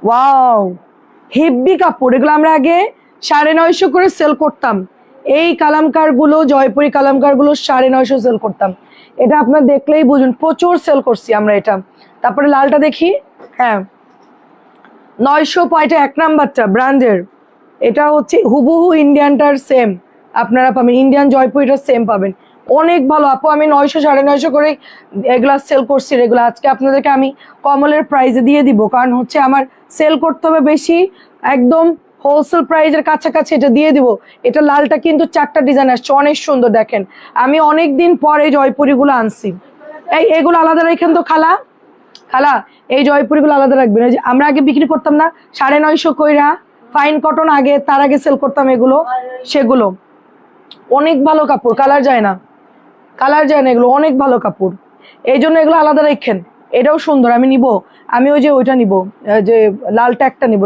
Wow, heavy কাপড়। এগুলো আমরা আগে 950 করে সেল করতাম। এই কালামকার গুলো, জয়পুরি কালামকার গুলো 950 সেল করতাম। এটা আপনার দেখলেই বুঝুন, প্রচুর সেল করছি আমরা এটা। তারপরে লালটা দেখি। হ্যাঁ, 900 পয়টা, 1 নাম্বারটা ব্র্যান্ডের। এটা হচ্ছে হুবহু ইন্ডিয়ানটার সেম আপনারা পাবেন, ইন্ডিয়ান জয়পুরিটা সেম পাবেন। অনেক ভালো আপু, আমি 900 950 করে এগুলা সেল করছি রেগুলার। আজকে আপনাদেরকে আমি কমলের প্রাইসে দিয়ে দিব, কারণ হচ্ছে আমার সেল করতে হবে বেশি, একদম হোলসেল প্রাইসের কাছাকাছি এটা দিয়ে দিব। এটা লালটা কিন্তু 4টা ডিজাইন আসছে, অনেক সুন্দর দেখেন। আমি অনেক দিন পরে জয়পুরিগুলো আনছি। এগুলো আলাদা রাখেন তো খালা, খালা এই জয়পুরিগুলো আলাদা রাখবেন। এই যে আমরা আগে বিক্রি করতাম না 950 কইরা ফাইন কটন, আগে তার আগে সেল করতাম এগুলো, সেগুলো অনেক ভালো কাপড়, কালার যায় না, কালার যায় না, এগুলো অনেক ভালো কাপড়। এই জন্য এগুলো আলাদা রাখেন। এটাও সুন্দর, আমি নিব। আমি ওই যে ওইটা নিব, যে লালটা একটা নিব,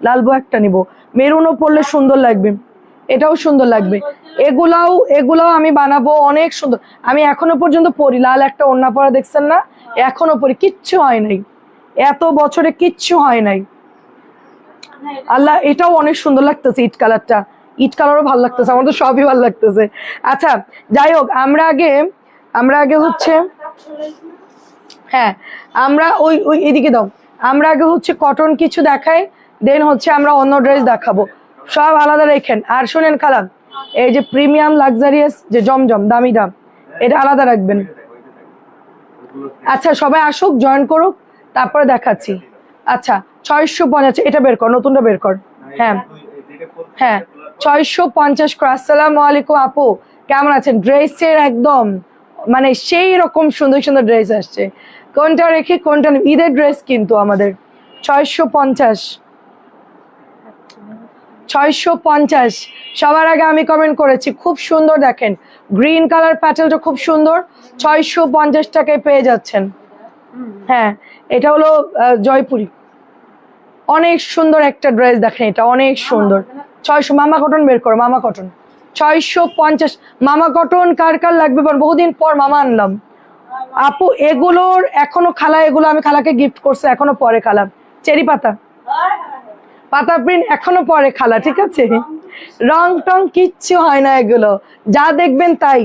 লালবো একটা নিব। মেরুনও পরলে সুন্দর লাগবে, এটাও সুন্দর লাগবে। এগুলাও আমি বানাবো, অনেক সুন্দর। আমি এখনো পর্যন্ত পরি, লাল একটা ওড়না পরা দেখছেন না, এখনো পরি, কিচ্ছু হয় নাই, এত বছরে কিচ্ছু হয় নাই। আল্লাহ, এটাও অনেক সুন্দর লাগতেছে, ইট কালারটা, ইট কালারও ভালো লাগতেছে, আমার তো সবই ভালো লাগতেছে। আচ্ছা যাই হোক, আমরা আগে হচ্ছে, হ্যাঁ আমরা ওই ওই এদিকে দাও, আমরা আগে হচ্ছে কটন কিছু দেখাই, দেন হচ্ছে আমরা অন্য ড্রেস দেখাবো, সব আলাদা রেখেন। আর শুনেন খালাম, এই যে প্রিমিয়াম লাক্সারিয়াস যে জমজম দামি দাম, এটা আলাদা রাখবেন। আচ্ছা সবাই আসুক, জয়েন করুক, তারপরে দেখাচ্ছি। আচ্ছা 650, এটা বের কর, নতুনটা বের কর। হ্যাঁ হ্যাঁ, 650 করে। আসসালামু আলাইকুম আপু, কেমন আছেন? ড্রেসের একদম মানে সেই রকম সুন্দর সুন্দর ড্রেস আসছে, কোনটা রেখে কোনটা ঈদের ড্রেস কিন্তু আমাদের 650, 650। সবার আগে আমি কমেন্ট করেছি, খুব সুন্দর দেখেন, গ্রিন কালার প্যাটেলটা খুব সুন্দর, 650 টাকায় পেয়ে যাচ্ছেন। হ্যাঁ, এটা হলো জয়পুরি, অনেক সুন্দর একটা ড্রেস দেখেন, এটা অনেক সুন্দর। 600, মামা কটন বের করো, মামা কটন 650। মামা কটন কার কার লাগবে? বহুদিন পর মামা আনলাম আপু, এগুলোর এখনো খালা, এগুলো আমি খালাকে গিফট করছি, এখনো পরে খালা। চেরি পাতা, পাতা প্রিন্ট এখনো পরে খালা, ঠিক আছে? রং টং কিচ্ছু হয় না, এগুলো যা দেখবেন তাই,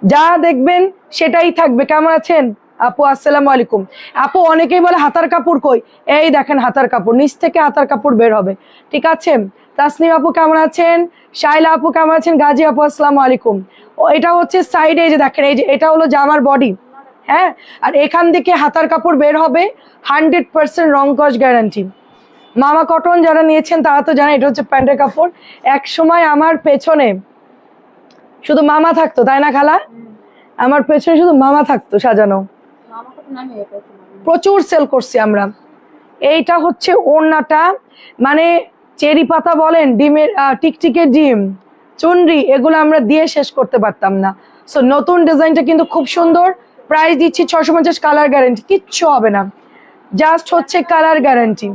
যা দেখবেন সেটাই থাকবে। কেমন আছেন আপু? আসসালামু আলাইকুম আপু। অনেকেই বলে হাতার কাপড় কই, এই দেখেন হাতার কাপড়, নিচ থেকে হাতার কাপড় বের হবে, ঠিক আছে? তাসনিম আপু কেমন আছেন? শাইলা আপু কেমন আছেন? গাজী আপু আসসালামু আলাইকুম। ও এটা হচ্ছে সাইডে, এই যে দেখেন, এই যে এটা হলো জামার বডি, হ্যাঁ, আর এখান থেকে হাতার কাপড় বের হবে, 100% রং কস গ্যারান্টি। মামা কটন যারা নিয়েছেন তারা তো জানেন, এটা হচ্ছে প্যান্টের কাপড়। এক সময় আমার পেছনে শুধু মামা থাকতো, তাই না খালা? আমার পেছনে শুধু মামা থাকতো সাজানো, প্রচুর সেল করছি আমরা। এইটা হচ্ছে ওড়নাটা, মানে চেরি পাতা বলেন, ডিমের টিকটিকের ডিম, চুনরি, এগুলো আমরা দিয়ে শেষ করতে পারতাম না। সো নতুন ডিজাইনটা কিন্তু খুব সুন্দর, প্রাইস দিচ্ছি 650, কালার গ্যারান্টি, কিচ্ছু হবে না, জাস্ট হচ্ছে কালার গ্যারান্টি।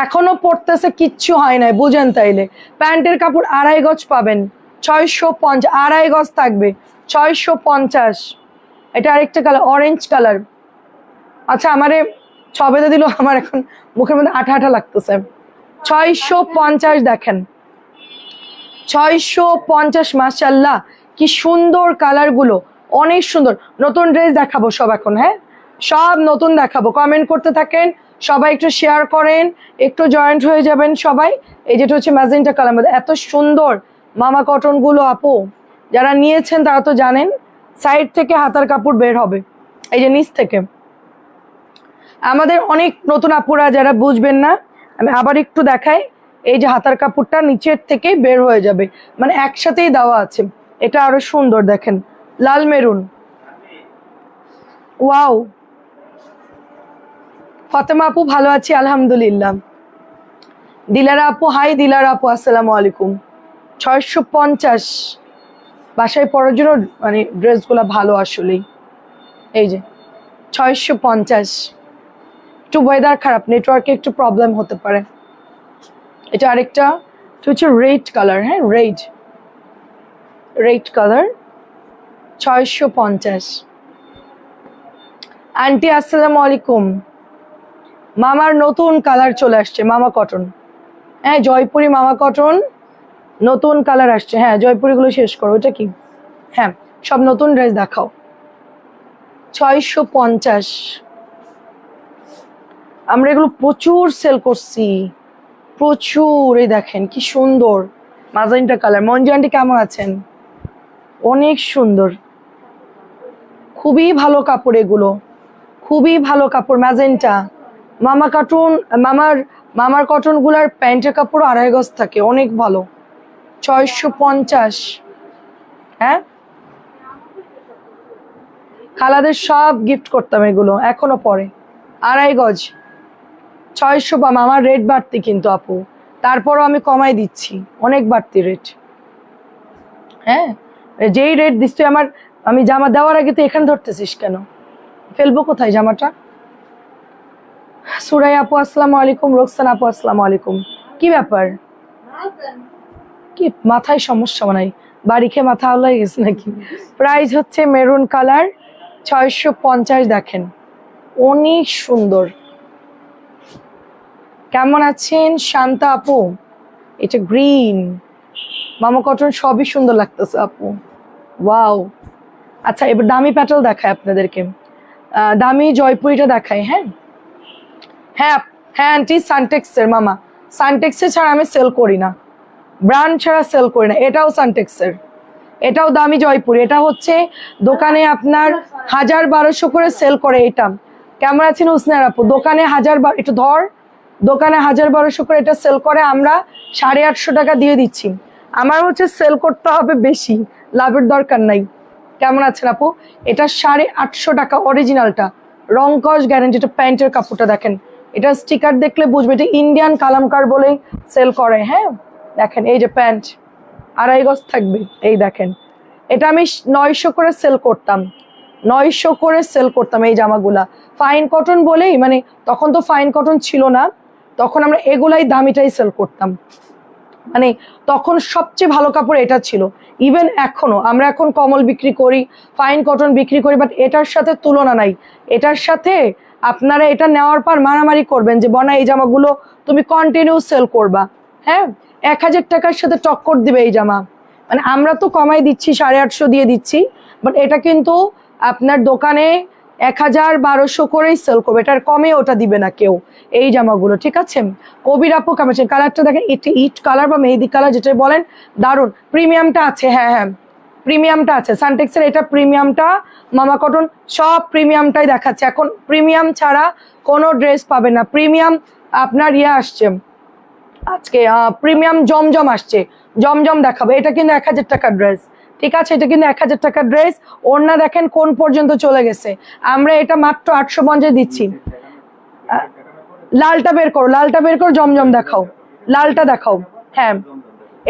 এখনো পড়তেছে, কিচ্ছু হয় নাই, বুঝেন তাইলে। প্যান্টের কাপড় 2.5 গজ পাবেন, 650, 2.5 গজ থাকবে, 650। এটা আরেকটা কালার, অরেঞ্জ কালার। আচ্ছা আমারে ছবেদে দিল, আমার এখন মুখের মধ্যে আঠা আঠা লাগতেছে। 650 দেখেন, 650, মাশাআল্লাহ কি সুন্দর কালার গুলো, অনেক সুন্দর। নতুন ড্রেস দেখাবো সব এখন, হ্যাঁ সব নতুন দেখাবো, কমেন্ট করতে থাকেন সবাই, একটু শেয়ার করেন, একটু জয়েন্ট হয়ে যাবেন সবাই। এই যেটা হচ্ছে ম্যাজেন্টা কালার মধ্যে, এত সুন্দর মামা কটন গুলো আপু, যারা নিয়েছেন তারা তো জানেন, সাইড থেকে হাতার কাপড় বের হবে, এই যে নিচ থেকে। আমাদের অনেক নতুন আপুরা যারা বুঝবেন না, আমি আবার একটু দেখাই, এই যে হাতার কাপড়টা নিচের থেকে বের হয়ে যাবে, মানে একসাথেই দেওয়া আছে। এটা আরো সুন্দর দেখেন, লাল মেরুন, ওয়াও। ফাতেমা আপু ভালো আছি আলহামদুলিল্লাহ। দিলারা আপু, হাই দিলারা আপু, আসসালামু আলাইকুম। 650, বাসায় পরার জন্য মানে ড্রেসগুলো ভালো আসলেই। এই যে 650, একটু ওয়েদার খারাপ, নেটওয়ার্কে একটু প্রবলেম হতে পারে। এটা আরেকটা হচ্ছে রেড কালার, হ্যাঁ রেড কালার, 650। আন্টি আসসালামু আলাইকুম, মামার নতুন কালার চলে আসছে, মামা কটন। হ্যাঁ জয়পুরি মামা কটন নতুন কালার আসছে। হ্যাঁ জয়পুরিগুলো শেষ করো। ওটা কি? হ্যাঁ সব নতুন ড্রেস দেখাও। 650। আমরা এগুলো প্রচুর সেল করছি, প্রচুর। এই দেখেন কি সুন্দর মাজাইনটা কালার। মঞ্জু আন্টি কেমন আছেন? অনেক সুন্দর, খুবই ভালো কাপড় এগুলো, খুবই ভালো কাপড়। ম্যাজেন্টা মামা কটন, মামার কটন গুলার প্যান্টের কাপড় 2.5 গজ থাকে, অনেক ভালো। 650। হ্যাঁ খালাদের সব গিফট করতাম এগুলো, এখনো পরে। 2.5 গজ 600। মামার রেট বাড়তি কিন্তু আপু, তারপরও আমি কমাই দিচ্ছি, অনেক বাড়তি রেট। হ্যাঁ যেই রেট দিস তুই আমার, আমি জামা দেওয়ার আগে তো এখানে ধরতেছিস কেন? ফেলবো কোথায় জামাটা? সুরাই আপু আসসালামু আলাইকুম, রোকসান আপু আসসালামু আলাইকুম। কি ব্যাপার, কি মাথায় সমস্যা নাই? বাড়ি খেয়ে মাথা আওলাই গেছে নাকি? প্রাইস হচ্ছে মেরুন কালার, 650। দেখেন অনেক সুন্দর। কেমন আছেন শান্তা আপু? এটা গ্রিন মামা কটন, সবই সুন্দর লাগতেছে আপু, ওয়াও। আচ্ছা এবার দামি প্যাটেল দেখায় আপনাদেরকে, দামি জয়পুরিটা দেখাই। হ্যাঁ হ্যাঁ হ্যাঁ আন্টি সানটেক্সের মামা, সানটেক্সের ছাড়া আমি সেল করি না, ব্র্যান্ড ছাড়া সেল করি না। এটাও সানটেক্সের, এটাও দামি জয়পুরি। এটা হচ্ছে দোকানে আপনার 1000-1200 করে সেল করে। এটা কেমন আছেন হুসনার আপু? দোকানে 1000, একটু ধর, দোকানে 1000-1200 করে এটা সেল করে, আমরা 850 টাকা দিয়ে দিচ্ছি। আমার হচ্ছে সেল করতে হবে বেশি, লাভের দরকার নাই। কেমন আছেন আপু? এটা 850 টাকা অরিজিনালটা, রং কস গ্যারান্টি। এটা প্যান্টের কাপড়টা দেখেন, এটা স্টিকার দেখলে বুঝবে এটা ইন্ডিয়ান কালামকার বলেই সেল করে। হ্যাঁ দেখেন এই যে প্যান্ট 2.5 গজ থাকবে। এই দেখেন এটা আমি 900 করে সেল করতাম, 900 করে সেল করতাম এই জামাগুলা। ফাইন কটন বলেই, মানে তখন তো ফাইন কটন ছিল না, তখন আমরা এগুলাই দামিটাই সেল করতাম। মানে তখন সবচেয়ে ভালো কাপড় এটা ছিল। ইভেন এখনো আমরা এখন কমল বিক্রি করি, ফাইন কটন বিক্রি করি, বাট এটার সাথে তুলনা নাই। এটার সাথে আপনারা এটা নেওয়ার পর মারামারি করবেন যে বনা এই জামাগুলো তুমি কন্টিনিউ সেল করবা। হ্যাঁ 1000 টাকার সাথে টক্কর দিবে এই জামা। মানে আমরা তো কমাই দিচ্ছি, 850 দিয়ে দিচ্ছি, বাট এটা কিন্তু আপনার দোকানে 1000-1200 করেই সেল করবে, এটার কমে ওটা দিবে না কেউ এই জামাগুলো। ঠিক আছে কবির আপু কেমন আছেন? কালারটা দেখেন, এটি ইট কালার বা মেহেদি কালার যেটাই বলেন, দারুন। প্রিমিয়ামটা আছে, হ্যাঁ হ্যাঁ প্রিমিয়ামটা আছে সানটেক্সের, এটা প্রিমিয়ামটা। মামা কটন সব প্রিমিয়ামটাই দেখাচ্ছে এখন, প্রিমিয়াম ছাড়া কোনো ড্রেস পাবে না। প্রিমিয়াম আপনার ইয়ে আসছে আজকে, প্রিমিয়াম জমজম আসছে, জমজম দেখাবো। এটা কিন্তু 1000 টাকার ড্রেস, ঠিক আছে? এটা কিন্তু 1000 টাকার ড্রেস। ওড়না দেখেন কোন পর্যন্ত চলে গেছে, আমরা এটা মাত্র 850 দিচ্ছি। লালটা বের করো, লালটা বের করো, জমজম দেখাও, লালটা দেখাও। হ্যাঁ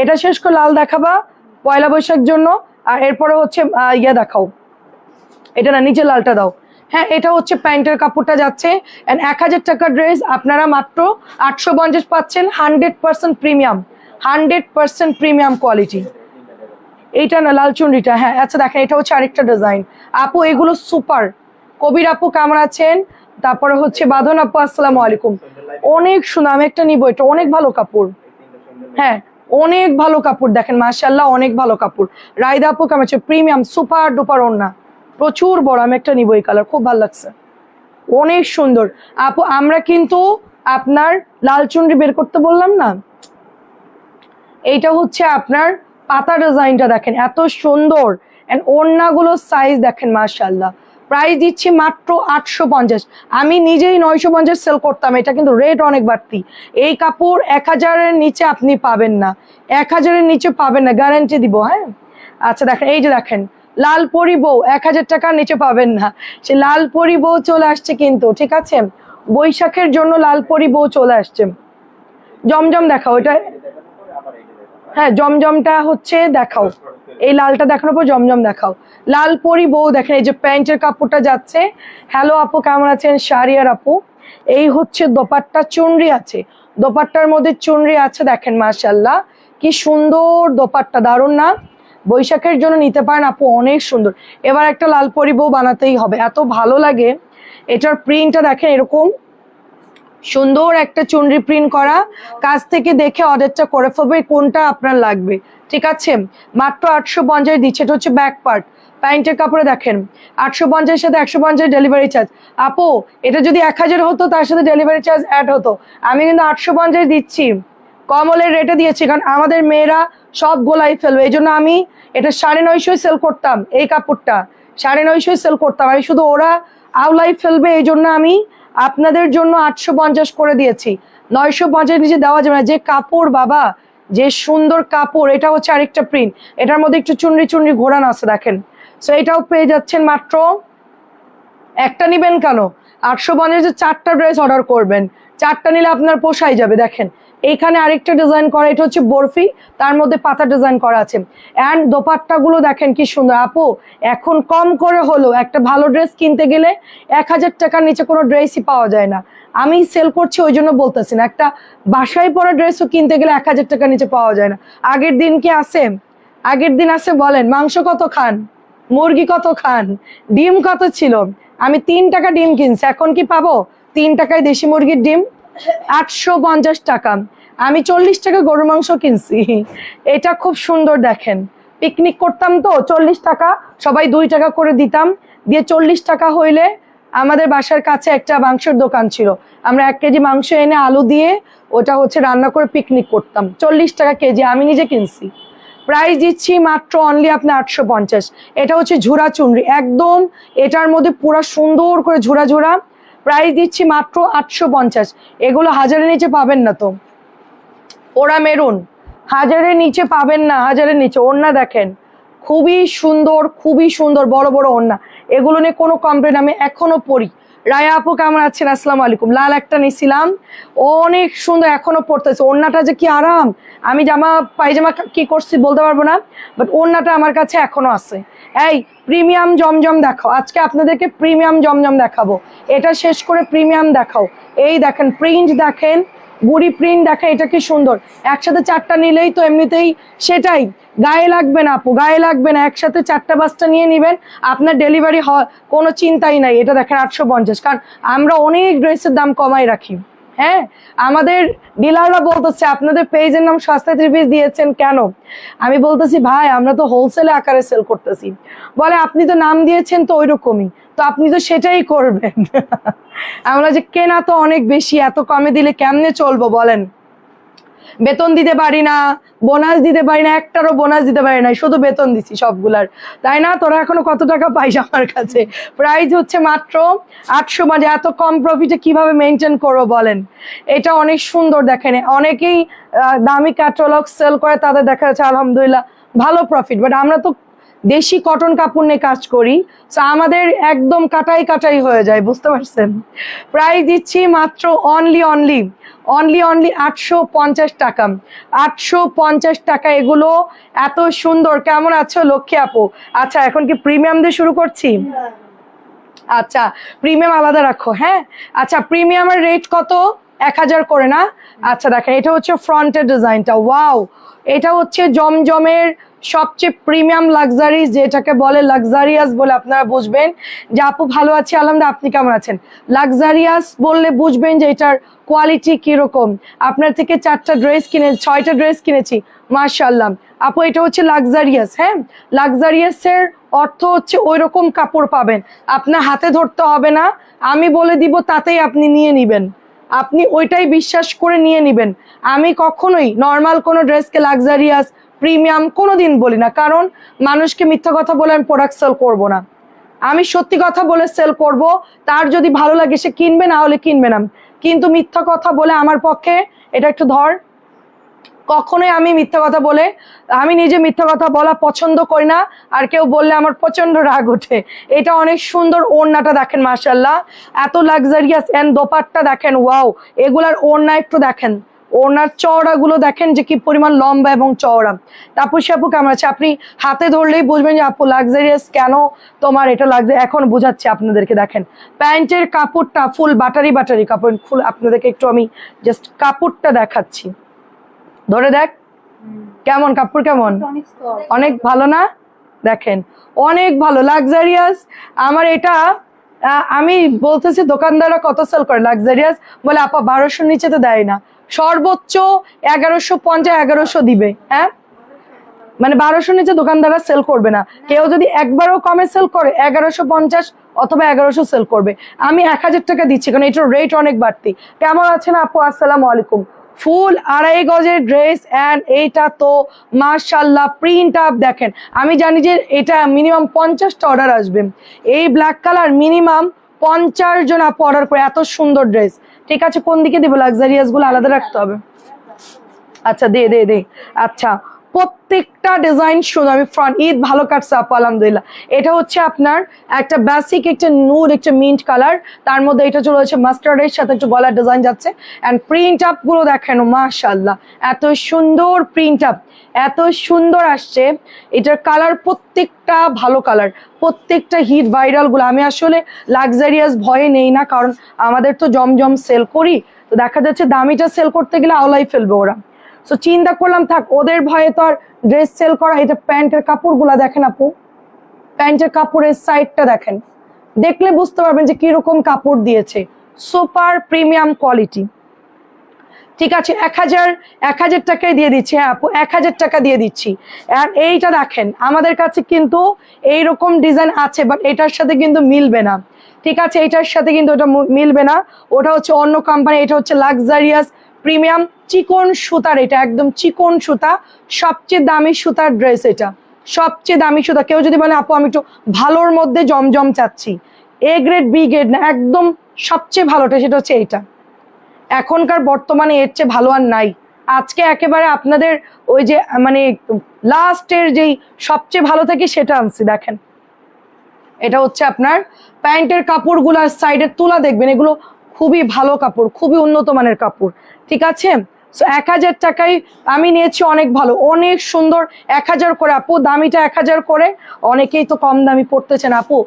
এটা শেষ করে লাল দেখাবা পয়লা বৈশাখ জন্য, আর এরপরে হচ্ছে ইয়ে দেখাও, এটা না নিচে লালটা দাও। হ্যাঁ এটা হচ্ছে প্যান্টের কাপড়টা যাচ্ছে, 1000 টাকার ড্রেস আপনারা মাত্র 850 পাচ্ছেন। 100% প্রিমিয়াম, 100% প্রিমিয়াম কোয়ালিটি। এইটা না লাল চুনরিটা, হ্যাঁ আচ্ছা দেখেন এটা হচ্ছে আরেকটা ডিজাইন। আপু এগুলো সুপার। কবির আপু কেমন আছেন? তারপরে হচ্ছে বাঁধন আপু আসসালামু আলাইকুম। অনেক সুন্দর, আমি একটা নিবো, এটা অনেক ভালো কাপড়। হ্যাঁ অনেক ভালো কাপড় দেখেন মাশাআল্লাহ, অনেক ভালো কাপড়। রাইদা আপু কেমন আছে? প্রিমিয়াম সুপার ডুপার ওড়না, প্রচুর বড়। আমি একটা নিবো, এই কালার খুব ভালো লাগছে, অনেক সুন্দর। আপু আমরা কিন্তু আপনার লাল চুনরি বের করতে বললাম না, এইটা হচ্ছে আপনার পাতা ডিজাইনটা দেখেন এত সুন্দর, এন্ড ওড়নাগুলো সাইজ দেখেন মাশাআল্লাহ। প্রাইস দিচ্ছি মাত্র 850। আমি নিজেই 950 সেল করতাম, এটা কিন্তু রেট অনেক বাড়তি। এই কাপড় 1000-এর নিচে আপনি পাবেন না, 1000-এর নিচে পাবেন না, গ্যারান্টি দিব। হ্যাঁ আচ্ছা দেখেন এই যে দেখেন লাল পরি বউ 1000 টাকার নিচে পাবেন না, সে লাল পরি বউ চলে আসছে কিন্তু, ঠিক আছে? বৈশাখের জন্য লাল পরি বউ চলে আসছে। জমজম দেখাও, এটা হ্যাঁ জমজমটা হচ্ছে দেখাও, এই লালটা দেখানোর পর জমজম দেখাও। লাল পরি বউ দেখেন, এই যে প্যান্টের কাপড়টা যাচ্ছে। হ্যালো আপু কেমন আছেন? শারিয়ার আপু এই হচ্ছে দোপাট্টা, চুনরি আছে, দোপাট্টার মধ্যে চুনরি আছে দেখেন মাশাআল্লাহ, কি সুন্দর দোপাট্টা, দারুন না? বৈশাখের জন্য নিতে পারেন আপু, অনেক সুন্দর। এবার একটা লাল পরি বউ বানাতেই হবে, এত ভালো লাগে। এটার প্রিন্টটা দেখেন এরকম সুন্দর একটা চুনরি প্রিন্ট করা, কাছ থেকে দেখে অর্ডারটা করে ফেলবে কোনটা আপনার লাগবে, ঠিক আছে। মাত্র 850 দিচ্ছে, এটা হচ্ছে ব্যাক পার্ট। প্যান্টের কাপড়ে দেখেন 850 সাথে 150 ডেলিভারি চার্জ। আপু এটা যদি 1000 হতো তার সাথে ডেলিভারি চার্জ অ্যাড হতো, আমি কিন্তু 850 দিচ্ছি, কমলের রেটে দিয়েছি, কারণ আমাদের মেয়েরা সব গোলাই ফেলবে। এই জন্য আমি এটা 950 সেল করতাম, এই কাপড়টা 950 সেল করতাম আমি, শুধু ওরা আউলাই ফেলবে এই জন্য আমি আপনাদের জন্য 850 করে দিয়েছি। 950 নিচে দেওয়া যাবে না, যে কাপড় বাবা, যে সুন্দর কাপড়। এটা হচ্ছে আরেকটা প্রিন্ট, এটার মধ্যে একটু চুনরি চুনরি ঘোরানো আছে দেখেন। সো এটাও পেয়ে যাচ্ছেন মাত্র, একটা নিবেন কেন, 850 4টা ড্রেস অর্ডার করবেন, 4টা নিলে আপনার পোষাই যাবে। দেখেন এইখানে আরেকটা ডিজাইন করা, এটা হচ্ছে বরফি, তার মধ্যে পাতা ডিজাইন করা আছে। অ্যান্ড দোপাট্টা গুলো দেখেন কি সুন্দর। আপু এখন কম করে হলো একটা ভালো ড্রেস কিনতে গেলে 1000 টাকার নিচে কোনো ড্রেসই পাওয়া যায় না। আমি সেল করছি ওই জন্য বলতেছি না, একটা বাসায় পরা ড্রেসও কিনতে গেলে 1000 টাকার নিচে পাওয়া যায় না। আগের দিন কি আছে, আগের দিন আছে বলেন, মাংস কত খান, মুরগি কত খান, ডিম কত ছিল, আমি 3 টাকা ডিম কিনছি, এখন কি পাবো 3 টাকায় দেশি মুরগির ডিম? 850 টাকা। আমি 40 টাকা গরুর মাংস কিনছি। এটা খুব সুন্দর দেখেন, পিকনিক করতাম তো 40 টাকা, সবাই 2 টাকা করে দিতাম, দিয়ে 40 টাকা হইলে আমাদের বাসার কাছে একটা মাংসের দোকান ছিল, আমরা 1 কেজি মাংস এনে আলু দিয়ে ওটা হচ্ছে রান্না করে পিকনিক করতাম। 40 টাকা কেজি, আমি নিজে কিনছি। প্রাইস দিচ্ছি মাত্র অনলি আপনি 850। এটা হচ্ছে ঝুরা চুনরি একদম, এটার মধ্যে পুরো সুন্দর করে ঝুরা ঝুরা। প্রাইস দিচ্ছি মাত্র 850। এগুলো 1000-এর নিচে পাবেন না তো, ওরা মেরুন 1000-এর নিচে পাবেন না, 1000-এর নিচে। ওড়না দেখেন খুবই সুন্দর, খুবই সুন্দর, বড় বড় ওড়না, এগুলো নিয়ে কোনো কমপ্লেন আমি এখনো পরি। রায়া আপু কেমন আছেন? আসসালামু আলাইকুম। লাল একটা নিছিলাম, অনেক সুন্দর, এখনো পড়তেছে। ওড়নাটা যে কি আরাম, আমি জামা পায়জামা কি করছি বলতে পারবো না, বাট ওড়নাটা আমার কাছে এখনো আছে। এই প্রিমিয়াম জমজম দেখাও, আজকে আপনাদেরকে প্রিমিয়াম জমজম দেখাবো, এটা শেষ করে প্রিমিয়াম দেখাও। এই দেখেন প্রিন্ট দেখেন, বুড়ি প্রিন্ট দেখেন, এটা কি সুন্দর। একসাথে 4টা নিলেই তো এমনিতেই সেটাই গায়ে লাগবে না আপু, গায়ে লাগবে না, একসাথে 4টা 5টা নিয়ে নিবেন, আপনার ডেলিভারি কোনো চিন্তাই নাই। এটা দেখেন 850, কারণ আমরা অনেক ড্রেসের দাম কমাই রাখি। হ্যাঁ, আমাদের ডিলাররা বলতেছে আপনাদের পেজের নাম সস্তা 3 পিস দিয়েছেন কেন? আমি বলতেছি ভাই আমরা তো হোলসেলে আকারে সেল করতেছি। বলে আপনি তো নাম দিয়েছেন তো ওইরকমই, তো আপনি তো সেটাই করবেন। আমরা যে কেনা তো অনেক বেশি, এত কমে দিলে কেমনে চলবো বলেন? বেতন দিতে পারি না, বোনাস দিতে পারি না, একটারও বোনাস দিতে পারি না, শুধু বেতন দিছি সবগুলার, তাই না? তোরা এখনো কত টাকা পাইস আমার কাছে? প্রাইস হচ্ছে মাত্র 800। এত কম প্রফিটে কিভাবে মেনটেন করবো বলেন? এটা অনেক সুন্দর দেখেন, অনেকেই দামি ক্যাটালগ সেল করে, তাদের দেখা যাচ্ছে আলহামদুলিল্লাহ ভালো প্রফিট, বাট আমরা তো দেশি কটন কাপড় নিয়ে কাজ করি, তো আমাদের একদম কাটাই কাটাই হয়ে যায়, বুঝতে পারছেন? প্রাইস দিচ্ছি মাত্র অনলি 850 টাকা। 850 টাকা, এগুলো এত সুন্দর। কেমন আছো লক্ষ্মী আপু? আচ্ছা এখন কি প্রিমিয়াম দিয়ে শুরু করছি? আচ্ছা প্রিমিয়াম আলাদা রাখো, হ্যাঁ। আচ্ছা প্রিমিয়ামের রেট কত? 1000 করে না? আচ্ছা দেখেন এটা হচ্ছে ফ্রন্টের ডিজাইনটা, ওয়াও, এটা হচ্ছে জমজমের সবচেয়ে প্রিমিয়াম লাক্সারি, যেটাকে বলে লাক্সারিয়াস বলে আপনারা বুঝবেন যে আপু ভালো আছি আলহামদুলিল্লাহ, আপনি কেমন আছেন? লাক্সারিয়াস বললে বুঝবেন যে এটার কোয়ালিটি কিরকম। আপনার থেকে 4টা ড্রেস কিনে 6টা ড্রেস কিনেছি, মাশাআল্লাহ। আপু এটা হচ্ছে লাক্সারিয়াস, হ্যাঁ, লাক্সারিয়াসের অর্থ হচ্ছে ওই রকম কাপড় পাবেন, আপনার হাতে ধরতে হবে না, আমি বলে দিব তাতেই আপনি নিয়ে নিবেন, আপনি ওইটাই বিশ্বাস করে নিয়ে নিবেন। আমি কখনোই নর্মাল কোনো ড্রেসকে লাক্সারিয়াস প্রিমিয়াম কোনোদিন বলি না, কারণ মানুষকে মিথ্যা কথা বলে আমি প্রোডাক্ট সেল করবো না, আমি সত্যি কথা বলে সেল করব। তার যদি ভালো লাগে সে কিনবে, না হলে কিনবে না, কিন্তু মিথ্যা কথা বলে আমার পক্ষে, এটা একটু ধর, কখনোই আমি মিথ্যা কথা বলে, আমি নিজে মিথ্যা কথা বলা পছন্দ করি না, আর কেউ বললে আমার প্রচন্ড রাগ ওঠে। এটা অনেক সুন্দর, ওড়নাটা দেখেন মাশাআল্লাহ, এত লাক্সারিয়াস। এন্ড দোপাট্টা দেখেন, ওয়াও, এগুলার ওড়না একটু দেখেন, ওড়নার চওড়াগুলো দেখেন যে কি পরিমাণ লম্বা এবং চওড়া। তারপর সে আপু কেমন আছে? আপনি হাতে ধরলেই বুঝবেন যে আপু লাক্সারিয়াস কেন তোমার এটা লাগছে, এখন বোঝাচ্ছি আপনাদেরকে। দেখেন প্যান্টের কাপড়টা ফুল বাটারি বাটারি কাপড়, ফুল আপনাদেরকে একটু আমি জাস্ট কাপড়টা দেখাচ্ছি, ধরে দেখ কেমন কাপড়, কেমন, অনেক ভালো না? দেখেন অনেক ভালো লাক্সারিয়াস। আমার এটা আমি বলতেছি দোকানদাররা কত সেল করে লাক্সারিয়াস, বলে আপা 1200 নিচে তো দেয় না, সর্বোচ্চ 1150 1100 দিবে। হ্যাঁ, মানে 1200 নিচে দোকানদাররা সেল করবে না। কেউ যদি একবারও কমে সেল করে 1150 অথবা 1100 সেল করবে। আমি 1000 টাকা দিচ্ছি কারণ এটার রেট অনেক বাড়তি। কেমন আছেন আপু? আসসালামু আলাইকুম। ফুল 2.5 গজের ড্রেস অ্যান্ড এইটা তো মাশাআল্লাহ প্রিন্ট আপ দেখেন। আমি জানি যে এটা মিনিমাম 50টা অর্ডার আসবে। এই ব্ল্যাক কালার মিনিমাম 50 জন আপু অর্ডার করে, এত সুন্দর ড্রেস। ঠিক আছে, কোন দিকে দিব? লাক্সারিয়াস গুলো আলাদা রাখতে হবে। আচ্ছা দে দে দে। আচ্ছা, প্রত্যেকটা ডিজাইন শুধু আমি ফ্রন্ট ঈদ ভালো কাটছে আপু আলহামদুলিল্লাহ। এটা হচ্ছে আপনার একটা বেসিক একটা নুড একটা মিন্ট কালার, তার মধ্যে এটা চলে হচ্ছে মাস্টার্ডের সাথে একটু গলার ডিজাইন যাচ্ছে। অ্যান্ড প্রিন্ট আপ গুলো দেখেন মাশাআল্লাহ, এত সুন্দর প্রিন্ট আপ, এত সুন্দর আসছে। এটার কালার প্রত্যেকটা ভালো কালার, প্রত্যেকটা হিট ভাইরাল গুলো। আমি আসলে লাক্সারিয়াস ভয়ে নেই না, কারণ আমাদের তো জমজম সেল করি, তো দেখা যাচ্ছে দামিটা সেল করতে গেলে আওলাই ফেলবে ওরা। তো চিন্তা করলাম থাক, ওদের ভয়ে তো আর ড্রেস সেল করা। এটা প্যান্টের কাপড়গুলা দেখেন আপু, প্যান্টের কাপড়ের সাইডটা দেখেন, দেখলে বুঝতে পারবেন যে কিরকম কাপড় দিয়েছে, সুপার প্রিমিয়াম কোয়ালিটি। ঠিক আছে, 1000 টাকায় দিয়ে দিচ্ছি। হ্যাঁ আপু 1000 টাকা দিয়ে দিচ্ছি। আর এইটা দেখেন, আমাদের কাছে কিন্তু এইরকম ডিজাইন আছে, বাট এটার সাথে কিন্তু মিলবে না। ঠিক আছে, এটার সাথে কিন্তু ওটা মিলবে না, ওটা হচ্ছে অন্য কোম্পানি। এটা হচ্ছে লাক্সারিয়াস প্রিমিয়াম চিকন সুতার, এটা একদম চিকন সুতা, সবচেয়ে দামি সুতার ড্রেস। এটা সবচেয়ে দামি সুতা। কেউ যদি বলে আপু আমি একটু ভালোর মধ্যে জমজম চাচ্ছি, এ গ্রেড বি গ্রেড না, একদম সবচেয়ে ভালোটা সেটা হচ্ছে এইটা। এখনকার বর্তমানে এর চেয়ে ভালো আর নাই। আজকে একেবারে আপনাদের ওই যে মানে লাস্টের যেই সবচেয়ে ভালো থাকে সেটা আনছি। দেখেন, এটা হচ্ছে আপনার প্যান্টের কাপড়গুলার সাইডের তুলা দেখবেন, এগুলো খুবই ভালো কাপড়, খুবই উন্নত মানের কাপড়। ঠিক আছে, সো 1000 টাকায় আমি নিয়েছি, অনেক ভালো, অনেক সুন্দর। 1000 করে আপু, দামিটা 1000 করে। অনেকেই তো কম দামি পড়তেছেন আপু,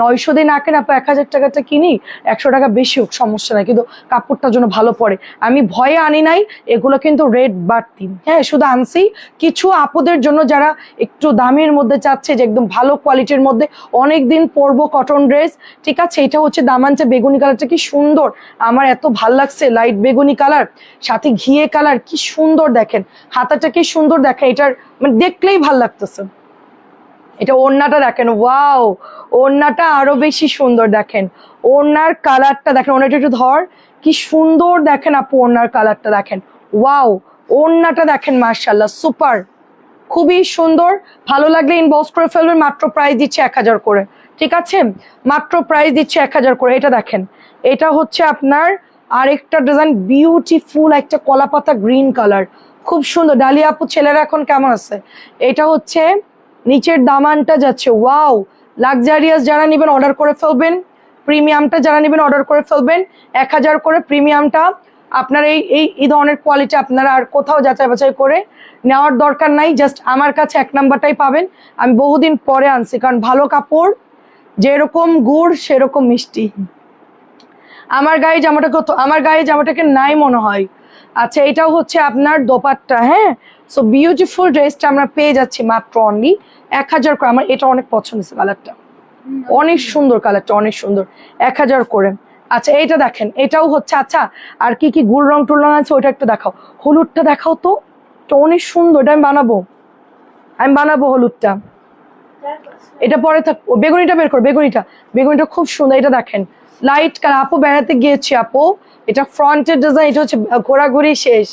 900 দিয়ে না কেন আপু 1000 টাকাটা কিনি, 100 টাকা বেশি হোক সমস্যা নাই, কিন্তু কাপড়টার জন্য ভালো পড়ে। আমি ভয়ে আনি নাই, এগুলো কিন্তু রেট বাড়তি। হ্যাঁ, শুধু আনছি কিছু আপুদের জন্য যারা একটু দামের মধ্যে চাচ্ছে, যে একদম ভালো কোয়ালিটির মধ্যে অনেকদিন পরবো কটন ড্রেস। ঠিক আছে, এটা হচ্ছে দামানচে বেগুনি কালারটা কি সুন্দর, আমার এত ভাল লাগছে, লাইট বেগুনি কালার সাথে ঘিয়ে কালার, কি সুন্দর দেখেন, হাতাটা কি সুন্দর দেখেন, এটার মানে দেখলেই ভাল লাগতেছে। এটা ওড়নাটা দেখেন, ওয়াও, ওড়নাটা আরো বেশি সুন্দর দেখেন, ওড়নার কালারটা দেখেন, ওড়নাটা একটু ধর, কি সুন্দর দেখেন আপু, ওড়নার কালারটা দেখেন, ওয়াও, ওড়নাটা দেখেন মাশাআল্লাহ সুপার, খুবই সুন্দর। ভালো লাগলে ইনবক্স করে ফেলবেন। মাত্র প্রাইস দিচ্ছে 1000 করে। ঠিক আছে, মাত্র প্রাইস দিচ্ছে 1000 করে। এটা দেখেন, এটা হচ্ছে আপনার আরেকটা ডিজাইন, বিউটিফুল একটা কলাপাতা গ্রিন কালার, খুব সুন্দর। ডালিয়া আপু ছেলেরা এখন কেমন আছে? এটা হচ্ছে নিচের দামানটা যাচ্ছে, ওয়াও, লাক্সারিয়াস যারা নেবেন অর্ডার করে ফেলবেন, প্রিমিয়ামটা যারা নেবেন অর্ডার করে ফেলবেন। 1000 করে প্রিমিয়ামটা। আপনার এই ধরনের কোয়ালিটি আপনারা আর কোথাও যাচাই বাছাই করে নেওয়ার দরকার নাই, জাস্ট আমার কাছে 1 নাম্বারটাই পাবেন। আমি বহুদিন পরে আনছি, কারণ ভালো কাপড় যেরকম গুড় সেরকম মিষ্টি। আমার গায়ে জামাটাকে নাই মনে হয়। আচ্ছা, এটাও হচ্ছে আপনার দোপাট্টা। হ্যাঁ, সো বিউটিফুল ড্রেসটা আমরা পেয়ে যাচ্ছি মাত্র অনলি 1000 করে। আমার এটা অনেক পছন্দ হয়েছে, কালারটা অনেক সুন্দর, কালারটা অনেক সুন্দর, 1000 করে। আচ্ছা, এইটা দেখেন, এটাও হচ্ছে। আচ্ছা, আর কি কি গুল রং টুল রং আছে ওইটা একটু দেখাও, হলুদটা দেখাও তো, এটা অনেক সুন্দর, এটা আমি বানাবো হলুদটা। এটা পরে থাক, বেগুনিটা বের করো, বেগুনিটা খুব সুন্দর। এটা দেখেন লাইট কালার। আপু বেড়াতে গিয়েছি আপু, এটা ফ্রন্টের ডিজাইন, এটা হচ্ছে ঘোরাঘুরি শেষ।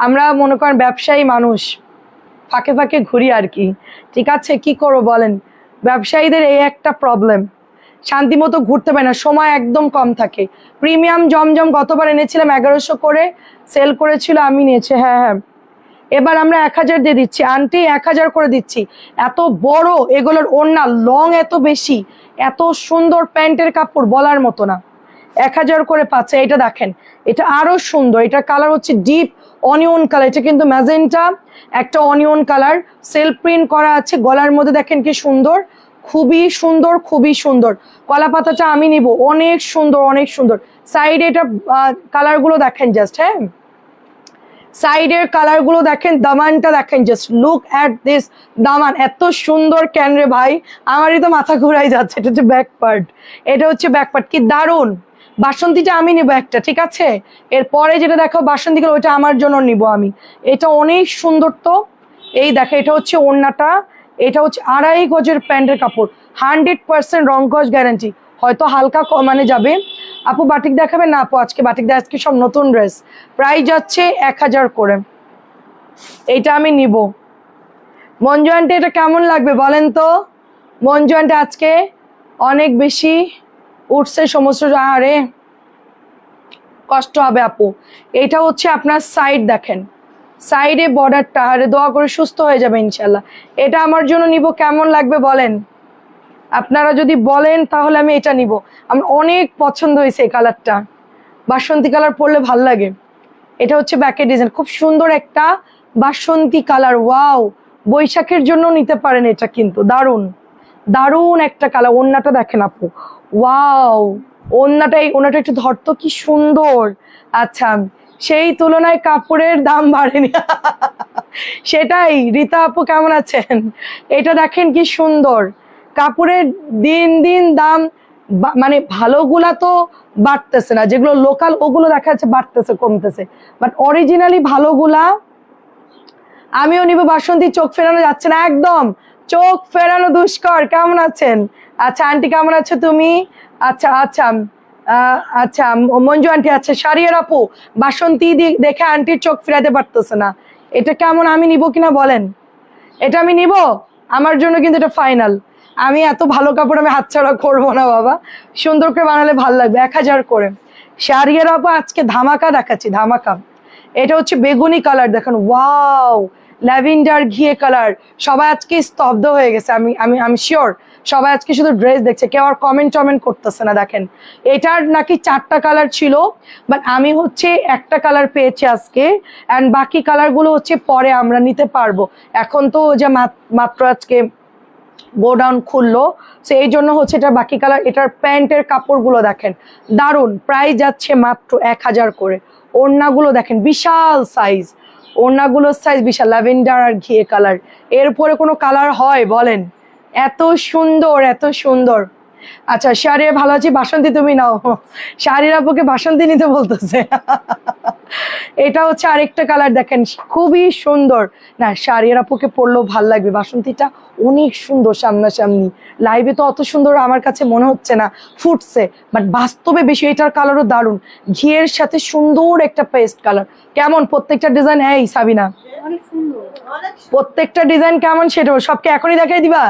আমরা মনে করেন ব্যবসায়ী মানুষ, ফাঁকে ফাঁকে ঘুরি আর কি। ঠিক আছে, কি করবো বলেন, ব্যবসায়ীদের এই একটা প্রবলেম, শান্তি মতো ঘুরতে পারে না, সময় একদম কম থাকে। প্রিমিয়াম জমজম গতবার এনেছিলাম 1100 করে সেল করেছিল, আমি নিয়েছি। হ্যাঁ, এবার আমরা 1000 দিয়ে দিচ্ছি আন্টি, 1000 করে দিচ্ছি। এত বড় এগুলোর ওড়না, লং এত বেশি, এত সুন্দর প্যান্টের কাপড় বলার মতো না। 1000 করে পাচ্ছে। এটা দেখেন, এটা আরো সুন্দর, এটার কালার হচ্ছে ডিপ অনিয়ন কালার, এটা কিন্তু ম্যাজেন্টা একটা অনিয়ন কালার, সেলফ প্রিন্ট করা আছে। গলার মধ্যে দেখেন কি সুন্দর, খুবই সুন্দর, খুবই সুন্দর। কলা পাতাটা আমি নিব, অনেক সুন্দর, অনেক সুন্দর। সাইডে এটা কালার গুলো দেখেন জাস্ট। হ্যাঁ, সাইডের কালার গুলো দেখেন, দামানটা দেখেন, জাস্ট লুক অ্যাট দিস দামান, এত সুন্দর কেন রে ভাই, আমারই তো মাথা ঘুরাই যাচ্ছে। এটা হচ্ছে ব্যাক পার্ট, এটা হচ্ছে ব্যাক পার্ট, কি দারুন। বাসন্তীটা আমি নিবো একটা, ঠিক আছে? এরপরে যেটা দেখো বাসন্তীগুলো, ওইটা আমার জন্য নিব আমি। এটা অনেক সুন্দর। তো এই দেখো, এটা হচ্ছে ওড়নাটা, এটা হচ্ছে 2.5 গজের প্যান্টের কাপড়, 100% রং কস গ্যারান্টি। হয়তো হালকা মানে যাবে। আপু বাটিক দেখাবেন না? আপু আজকে বাটিক দেয়, আজকে সব নতুন ড্রেস। প্রাইস যাচ্ছে 1000 করে। এইটা আমি নিব। মঞ্জু আন্টি এটা কেমন লাগবে বলেন তো? মঞ্জু আন্টি আজকে অনেক বেশি উঠছে সমস্ত, আরে কষ্ট হবে আপু। এটা হচ্ছে আপনার সাইড দেখেন, সাইডে বর্ডারটা, আরে দোয়া করে সুস্থ হয়ে যাবে ইনশাল্লাহ। এটা আমার জন্য নিব, কেমন লাগবে বলেন? আপনারা যদি বলেন তাহলে আমি এটা নিব। আমার অনেক পছন্দ হয়েছে এই কালারটা, বাসন্তী কালার পরলে ভাল লাগে। এটা হচ্ছে ব্যাকের ডিজাইন, খুব সুন্দর একটা বাসন্তী কালার। ওয়াও, বৈশাখের জন্য নিতে পারেন এটা, কিন্তু দারুন দারুন একটা কালার। ওড়নাটা দেখেন আপু, ওয়াও, ওড়নাটা একটু ধরতো, কি সুন্দর। আচ্ছা, সেই তুলনায় কাপড়ের দাম বাড়েনি। সেটাই। রীতা আপু কেমন আছেন? এটা দেখেন কি সুন্দর কাপড়ের, দিন দিন দাম মানে ভালোগুলা তো বাড়তেছে না, যেগুলো লোকাল ওগুলো দেখা যাচ্ছে বাড়তেছে কমতেছে, বাট অরিজিনালি ভালোগুলা আমিও নিব। বাসন্তী চোখ ফেরানো যাচ্ছে না, একদম চোখ ফেরানো দুষ্কর। কেমন আছেন? আচ্ছা আন্টি কেমন আছো তুমি? আচ্ছা আচ্ছা আচ্ছা মঞ্জু আন্টি, আচ্ছা শাড়িয়ার আপু, বাসন্তী দেখে আন্টির চোখ ফেরাতে পারতেছে না। এটা কেমন, আমি নিব কিনা বলেন? এটা আমি নিব, আমার জন্য কিন্তু এটা ফাইনাল। আমি এত ভালো কাপড় আমি হাতছাড়া করবো না বাবা, সুন্দর করে বানালে ভালো লাগবে। 1000 করে। শাড়িয়ার আপু আজকে ধামাকা দেখাচ্ছি, ধামাকা। এটা হচ্ছে বেগুনি কালার, দেখেন ওয়াও, ল্যাভেন্ডার ঘিয়ে কালার। সবাই আজকে স্তব্ধ হয়ে গেছে, আমি শিওর সবাই আজকে শুধু ড্রেস দেখছে, কেউ আর কমেন্ট করতেছে না। দেখেন এটার নাকি 4টা কালার ছিল, বাট আমি হচ্ছে একটা কালার পেয়েছি আজকে, অ্যান্ড বাকি কালারগুলো হচ্ছে পরে আমরা নিতে পারবো। এখন তো যে মাত্র আজকে গোডাউন খুললো, সো এই জন্য হচ্ছে এটা বাকি কালার। এটার প্যান্টের কাপড়গুলো দেখেন দারুন, প্রাইস যাচ্ছে মাত্র 1000 করে। ওড়নাগুলো দেখেন বিশাল সাইজ, ওড়নাগুলোর সাইজ বিশাল, ল্যাভেন্ডার আর ঘিয়ে কালার। এরপরে কোনো কালার হয় বলেন? এত সুন্দর, এত সুন্দর। আচ্ছা শাড়ি ভালো আছি, বাসন্তী তুমি নাও। শাড়ির আপুকে বাসন্তী নিতে বলতেছে। এটা হচ্ছে আরেকটা কালার দেখেন, খুবই সুন্দর। না শাড়ির আপুকে পরলেও ভাল লাগবে, বাসন্তীটা অনেক সুন্দর সামনাসামনি। লাইভে তো অত সুন্দর আমার কাছে মনে হচ্ছে না, ফুটছে, বাট বাস্তবে বেশি। এটার কালারও দারুণ, ঘিয়ের সাথে সুন্দর একটা পেস্ট কালার। কেমন প্রত্যেকটা ডিজাইন? এই সাবিনা, প্রত্যেকটা ডিজাইন কেমন সেটাও সবকে এখনই দেখাই দিবা?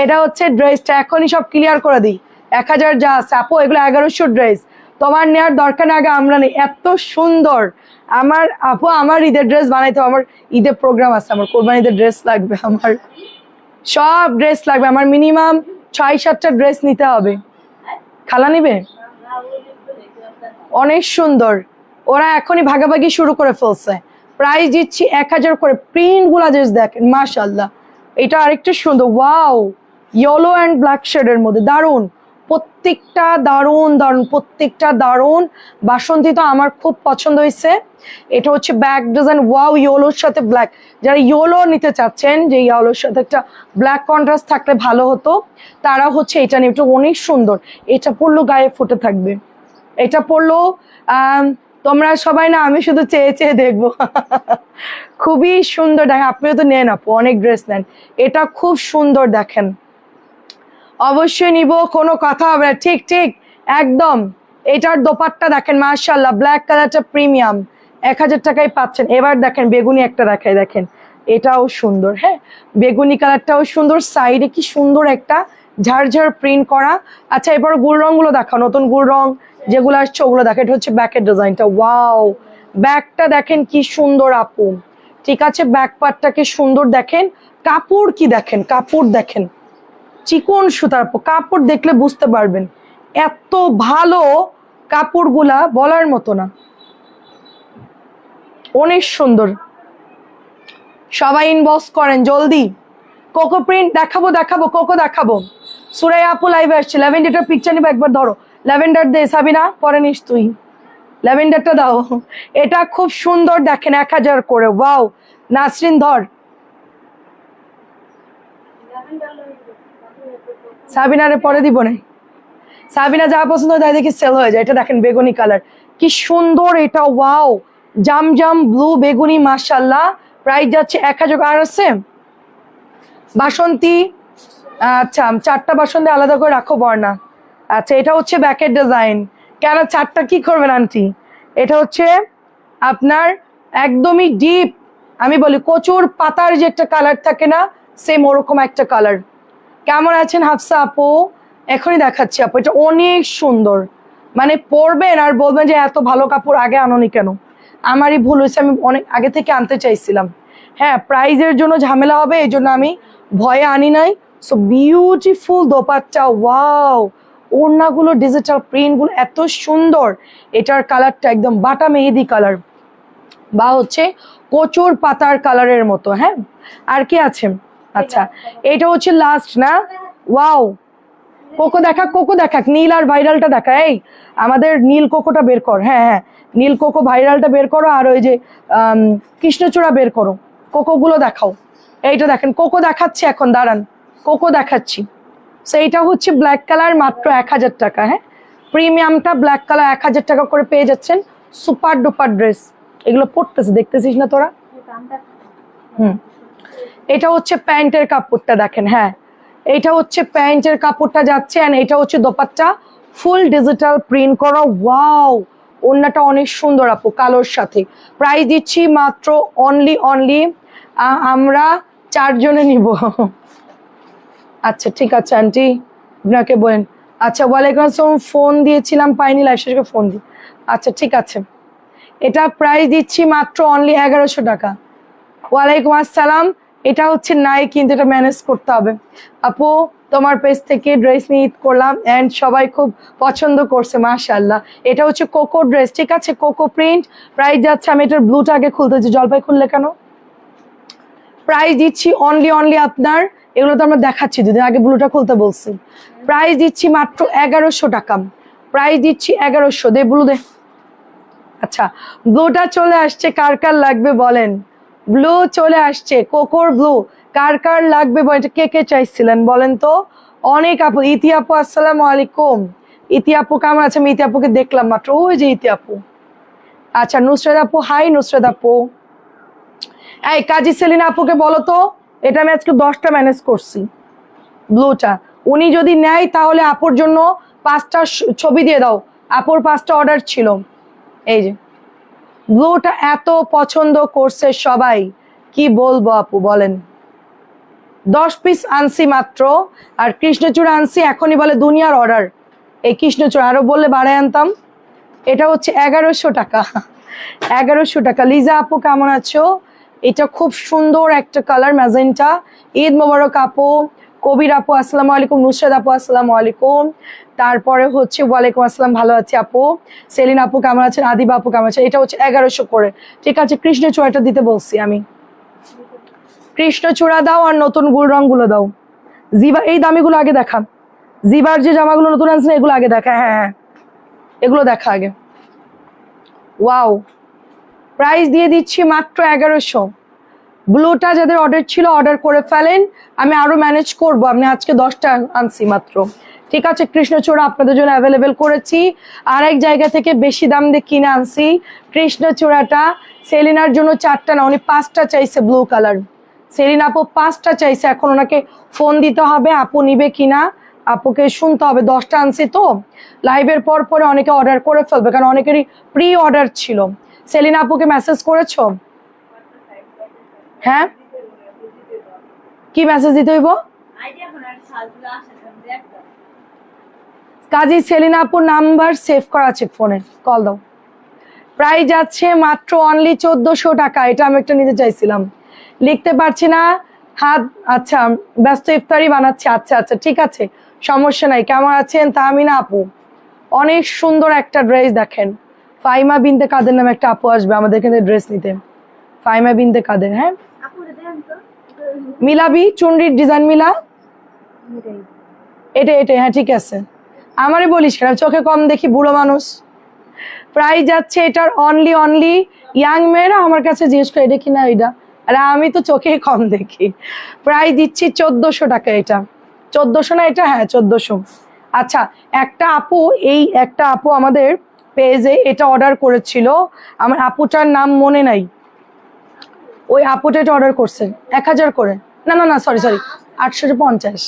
এটা হচ্ছে ড্রেসটা, এখনই সব ক্লিয়ার করে দিই। 1000 যা আছে আপু, এগুলো 1100 ড্রেস, তোমার নেওয়ার দরকার না, আগে আমরা নেই। এত সুন্দর আমার আপু, আমার ঈদের ড্রেস বানাইতে, আমার ঈদের প্রোগ্রাম আছে, আমার কোরবানিদের ড্রেস লাগবে, আমার সব ড্রেস লাগবে, আমার মিনিমাম 6-7টা ড্রেস নিতে হবে। খালা নিবে? অনেক সুন্দর, ওরা এখনই ভাগাভাগি শুরু করে ফেলছে। প্রাইস দিচ্ছি 1000 করে। প্রিন্ট গুলা জাস্ট দেখেন, মাশাল্লাহ। এটা আরেকটু সুন্দর, ওয়াও, ইয়েলো অ্যান্ড ব্ল্যাক শেডের মধ্যে, দারুন। প্রত্যেকটা দারুন দারুন, প্রত্যেকটা দারুন। বাসন্তী তো আমার খুব পছন্দ হয়েছে। এটা হচ্ছে ব্যাক ডিজাইন, ওয়াও, ইয়েলোর সাথে ব্ল্যাক। যারা ইয়েলো নিতে চাচ্ছেন, যে ইয়েলোর সাথে একটা ব্ল্যাক কন্ট্রাস্ট থাকলে ভালো হতো, তারা হচ্ছে এটা নিয়ে। এটা অনেক সুন্দর, এটা পরলো গায়ে ফুটে থাকবে। এটা পরলো তোমরা সবাই না, আমি শুধু চেয়ে চেয়ে দেখবো। খুবই সুন্দর দেখেন, আপনিও তো নেন আপু, অনেক ড্রেস নেন। এটা খুব সুন্দর দেখেন, অবশ্যই নিব, কোনো কথা হবে না। ঠিক ঠিক একদম। এটার দোপাট্টা দেখেন মাশাআল্লাহ, ব্ল্যাক কালারটা প্রিমিয়াম, 1000 টাকায় পাচ্ছেন। এবার দেখেন বেগুনি একটা দেখাই, দেখেন এটাও সুন্দর। হ্যাঁ, বেগুনি কালারটাও সুন্দর, সাইডে কি সুন্দর একটা ঝাড়ঝাড় প্রিন্ট করা। আচ্ছা এবার গুল রঙগুলো দেখাও, নতুন গুল রং যেগুলো আসছে ওগুলো দেখো। এটা হচ্ছে ব্যাকের ডিজাইনটা, ওয়াও, ব্যাকটা দেখেন কি সুন্দর আপু। ঠিক আছে, ব্যাক পার্টটাকে সুন্দর দেখেন। কাপড় কি দেখেন, কাপড় দেখেন, চিকন সুতার কাপড়, দেখলে বুঝতে পারবেন এত ভালো কাপড়গুলা, বলার মতো না, অনেক সুন্দর। সবাই ইনবক্স করেন জলদি। কোকো প্রিন্ট দেখাবো, কোকো দেখাবো। সুরাই আপু লাইভে আসছে, ল্যাভেন্ডারটার পিকচার নিবে, একবার ধরো ল্যাভেন্ডার দে সাবিনা, পরে নিস তুই। ল্যাভেন্ডারটা দাও। এটা খুব সুন্দর দেখেন, 1000 করে। ওয়াও নাসরিন ধর। সাবিনারে পরে দিব না, সাবিনা যা পছন্দ হয় তাই দেখি সেল হয়ে যায়। এটা দেখেন বেগুনি কালার, কি সুন্দর এটা। ওয়াও জাম জাম ব্লু বেগুনি, মাশাআল্লাহ। প্রাইস যাচ্ছে 1000। আর আছে বাসন্তী, আচ্ছা 4টা বাসন্তী আলাদা করে রাখো বর্ণা। আচ্ছা এটা হচ্ছে ব্যাকের ডিজাইন। কেন 4টা কি করবেন আন্টি? এটা হচ্ছে আপনার একদমই ডিপ, আমি বলি কচুর পাতার যে একটা কালার থাকে না, সেম ওরকম একটা কালার। কেমন আছেন হাফসা আপু? এখনই দেখাচ্ছি আপু, এটা অনেক সুন্দর। মানে পরবেন আর বলবেন যে এত ভালো কাপড় আগে আনোনি কেন। আমারই ভুল হয়েছে, আমি অনেক আগে থেকে আনতে চাইছিলাম। হ্যাঁ প্রাইজের জন্য ঝামেলা হবে এই জন্য আমি ভয়ে আনি নাই। So beautiful dupatta, wow. ওড়নাগুলো ডিজিটাল প্রিন্টগুলো এত সুন্দর। এটার কালারটা একদম বাটা মেহেদি কালার বা হচ্ছে কচুর পাতার কালারের মতো। হ্যাঁ আর কি আছে? আচ্ছা এটা হচ্ছে লাস্ট না? ওয়াও কোকো দেখা, কোকো দেখাক, নীল আর ভাইরালটা দেখা। এই আমাদের নীল কোকোটা বের কর। হ্যাঁ হ্যাঁ নীল কোকো ভাইরালটা বের করো, আর ওই যে কৃষ্ণচূড়া বের করো। কোকোগুলো দেখাও। এইটা দেখেন কোকো দেখাচ্ছি এখন, দাঁড়ান কোকো দেখাচ্ছি। সো এইটা হচ্ছে ব্ল্যাক কালার, মাত্র 1000 টাকা। হ্যাঁ প্রিমিয়ামটা ব্ল্যাক কালার 1000 টাকা করে পেয়ে যাচ্ছেন। সুপার ডুপার ড্রেস, এগুলো পড়তেছে দেখতেছিস না তোরা? এটা হচ্ছে প্যান্টের কাপড়টা দেখেন। হ্যাঁ এটা হচ্ছে প্যান্টের কাপড়টা যাচ্ছে, এন্ড এটা হচ্ছে দোপাট্টা ফুল ডিজিটাল প্রিন্ট করা। ওয়াও ওড়নাটা অনেক সুন্দর আপু কালোর সাথে। প্রাইস দিচ্ছি মাত্র অনলি আমরা 4 জনে নিব। আচ্ছা ঠিক আছে আন্টি, আপনাকে বলেন। আচ্ছা ওয়ালাইকুম আসসালাম, ফোন দিয়েছিলাম পাইনি, লাইভ শেষে ফোন দিই। আচ্ছা ঠিক আছে, এটা প্রাইস দিচ্ছি মাত্র অনলি 1100 টাকা। ওয়ালাইকুম আসসালাম। এটা হচ্ছে নাই, কিন্তু এটা ম্যানেজ করতে হবে। আপু তোমার পেজ থেকে ড্রেস নিয়ে ঈদ করলাম এন্ড সবাই খুব পছন্দ করছে মাশাআল্লাহ। এটা হচ্ছে কোকো ড্রেস, ঠিক আছে কোকো প্রিন্ট। প্রাইস যাচ্ছে, আমি এটার ব্লুটা আগে খুলতেছি। জলপাই খুললে কেন? প্রাইস দিচ্ছি অনলি আপনার, এগুলো তো আমরা দেখাচ্ছি, দুদিন আগে ব্লুটা খুলতে বলছি। প্রাইস দিচ্ছি মাত্র 1100 টাকা। প্রাইস দিচ্ছি 1100। দে ব্লু দে। আচ্ছা ব্লুটা চলে আসছে, কার কার লাগবে বলেন? ব্লু চলে আসছে, কোকোর ব্লু। কার কার লাগবে বলেন? কে কে চাইছিলেন বলেন তো? অনেক আপু। ইতি আপু আসসালামু আলাইকুম। ইতি আপু কেমন আছে? আমি ইতি আপুকে দেখলাম মাত্র, ওই যে ইতি আপু। আচ্ছা নুসরাত আপু, হাই নুসরাত আপু। এই কাজী সেলিনা আপুকে বলো তো, এটা আমি আজকে 10টা ম্যানেজ করছি ব্লুটা। উনি যদি নেয় তাহলে আপুর জন্য 5টা ছবি দিয়ে দাও। আপুর 5টা অর্ডার ছিল। এই যে ব্লুটা এত পছন্দ করছে সবাই, কি বলবো আপু বলেন। 10 পিস আনছি মাত্র। আর কৃষ্ণচূড়া আনছি, এখনই বলে দুনিয়ার অর্ডার। এই কৃষ্ণচূড়া আরো বললে বাড়ায় আনতাম। এটা হচ্ছে 1100 টাকা। 1100 টাকা। লিজা আপু কেমন আছো? এটা খুব সুন্দর একটা কালার ম্যাজেন্টা। ঈদ মোবারক আপু। কবির আপু আসসালামু আলাইকুম। নুসরাত আপু আসসালামু আলাইকুম। তারপরে হচ্ছে ওয়ালাইকুম আসসালাম, ভালো আছি আপু। সেলিন আপু কেমন আছেন? আদিবা আপু কেমন আছেন? এটা হচ্ছে 1100 করে, ঠিক আছে। কৃষ্ণচূড়াটা দিতে বলছি আমি। কৃষ্ণচূড়া দাও আর নতুন গুল রঙগুলো দাও। জিবা এই দামিগুলো আগে দেখা, জিবার যে জামাগুলো নতুন আনছে এগুলো আগে দেখা। হ্যাঁ হ্যাঁ এগুলো দেখা আগে। ওয়াও প্রাইস দিয়ে দিচ্ছি মাত্র 1100। ব্লুটা যাদের অর্ডার ছিল অর্ডার করে ফেলেন, আমি আরো ম্যানেজ করব। আমি আজকে 10টা আনছি মাত্র, ঠিক আছে। কৃষ্ণচূড়া আপনাদের জন্য অ্যাভেলেবেল করেছি। আর এক জায়গা থেকে বেশি দাম দিয়ে কিনে আনছি কৃষ্ণচূড়াটা। সেলিনার জন্য 4টা না, উনি 5টা চাইছে ব্লু কালার। সেলিনা আপু 5টা চাইছে, এখন ওনাকে ফোন দিতে হবে আপু নিবে কিনা। আপুকে শুনতে হবে, 10টা আনছি তো লাইভের পর পরে অনেকে অর্ডার করে ফেলবে, কারণ অনেকেরই প্রি অর্ডার ছিল। সেলিনা আপুকে মেসেজ করেছো? হ্যাঁ কি মেসেজ দিতে হইব? কাজী সেলিনা আপুর নাম্বার সেভ করা আছে ফোনে, কল দাও। প্রাইস যাচ্ছে মাত্র অনলি 1400 টাকা। এটা আমি একটা নিতে চাইছিলাম, লিখতে পারছি না হাত। আচ্ছা ব্যস্ত, ইফতারি বানাচ্ছি। আচ্ছা আচ্ছা ঠিক আছে, সমস্যা নাই। কেমন আছেন তাহমিনা আপু? অনেক সুন্দর একটা ড্রেস দেখেন। ফাইমা বিনতে কাদের নামে একটা আপু আসবে আমাদের এখানে ড্রেস নিতে। ফাইমা বিনতে কাদের। হ্যাঁ মিলাবি চুনরির ডিজাইন মিলা। এটা হ্যাঁ ঠিক আছে। আমারে বলিস কেন, চোখে কম দেখি, বুড়ো মানুষ। প্রাইস যাচ্ছে এটার অনলি ইয়াং মেয়েরা আমার কাছে জিজ্ঞেস করে এটা কিনা এটা, আর আমি তো চোখেই কম দেখি। প্রাইস দিচ্ছি 1400 টাকা। এটা 1400 না এটা? হ্যাঁ 1400। আচ্ছা, একটা আপু আমাদের পেজে এটা অর্ডার করেছিল, আমার আপুটার নাম মনে নাই, ওই আপুটা এটা অর্ডার করছে 1000 করে, না সরি 850।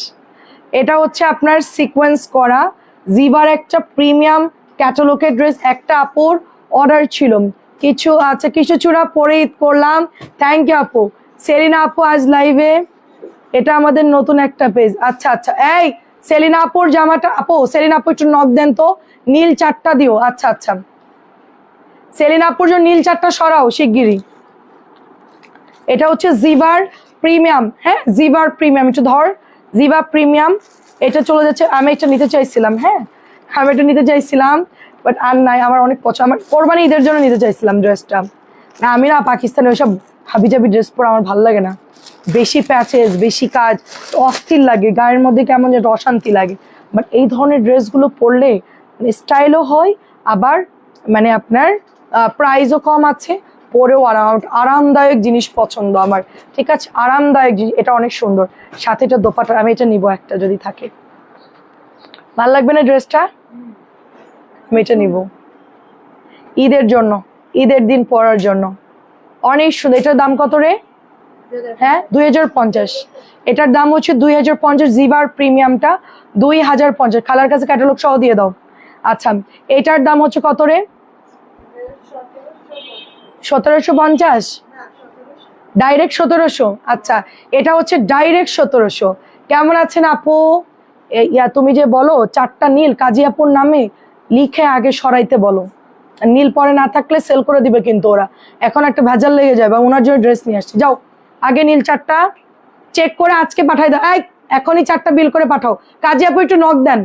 এটা হচ্ছে আপনার সিকোয়েন্স করা জিবার একটা প্রিমিয়াম ক্যাটালগের ড্রেস, একটা আপুর অর্ডার ছিল। কিছু চূড়া পরে ঈদ করলাম। থ্যাংক ইউ আপু। সেলিনা আপু আজ লাইভে, এটা আমাদের নতুন একটা পেজ। আচ্ছা এই সেলিনা আপুর জামাটা, সেলিনা আপু একটু নক দেন তো, নীল চারটা দিও। আচ্ছা সেলিনা আপুর জন্য নীল চারটা সরাও শিগগিরই। এটা হচ্ছে জিবার প্রিমিয়াম, হ্যাঁ জিবার প্রিমিয়াম, একটু ধর, জিবা প্রিমিয়াম। এটা চলে যাচ্ছে, আমি এটা নিতে চাইছিলাম, হ্যাঁ আমি এটা নিতে চাইছিলাম, বাট আর নাই, আমার অনেক পছন্দ, আমার কোরবানি ঈদের জন্য নিতে চাইছিলাম ড্রেসটা। না আমি না পাকিস্তানে ওইসব হাবিজাবি ড্রেস পরে আমার ভালো লাগে না, বেশি প্যাচেস বেশি কাজ অস্থির লাগে, গায়ের মধ্যে কেমন যেন অশান্তি লাগে। বাট এই ধরনের ড্রেসগুলো পরলে স্টাইলও হয়, আবার মানে আপনার প্রাইসও কম আছে, পরেও আরামদায়ক জিনিস পছন্দ আমার, ঠিক আছে আরামদায়ক জিনিস। এটা অনেক সুন্দর, সাথে এটা দোপাট্টা, আমি এটা নিব একটা যদি থাকে। ভাল লাগবে না ড্রেসটা? আমি এটা নিব ঈদের জন্য, ঈদের দিন পরার জন্য, অনেক সুন্দর। এটার দাম কত রে? হ্যাঁ 2050। এটার দাম হচ্ছে 2050, জিবার প্রিমিয়ামটা 2050। খালার কাছে ক্যাটালগ সহ দিয়ে দাও। আচ্ছা এটার দাম হচ্ছে কত রে? 1750, ডাইরেক্ট 1700। আচ্ছা এটা হচ্ছে ডাইরেক্ট 1700। কেমন আছেন আপু? তুমি যে বলো চারটা নীল কাজী আপুর নামে লিখে আগে সরাইতে বলো, নীল পরে না থাকলে সেল করে দিবে কিন্তু ওরা, এখন একটা ভেজাল লেগে যায়, বা ওনার জন্য ড্রেস নিয়ে আসছি। যাও আগে নীল চারটা চেক করে আজকে পাঠাই দাও, এখনই চারটা বিল করে পাঠাও। কাজী আপু একটু নক দেন,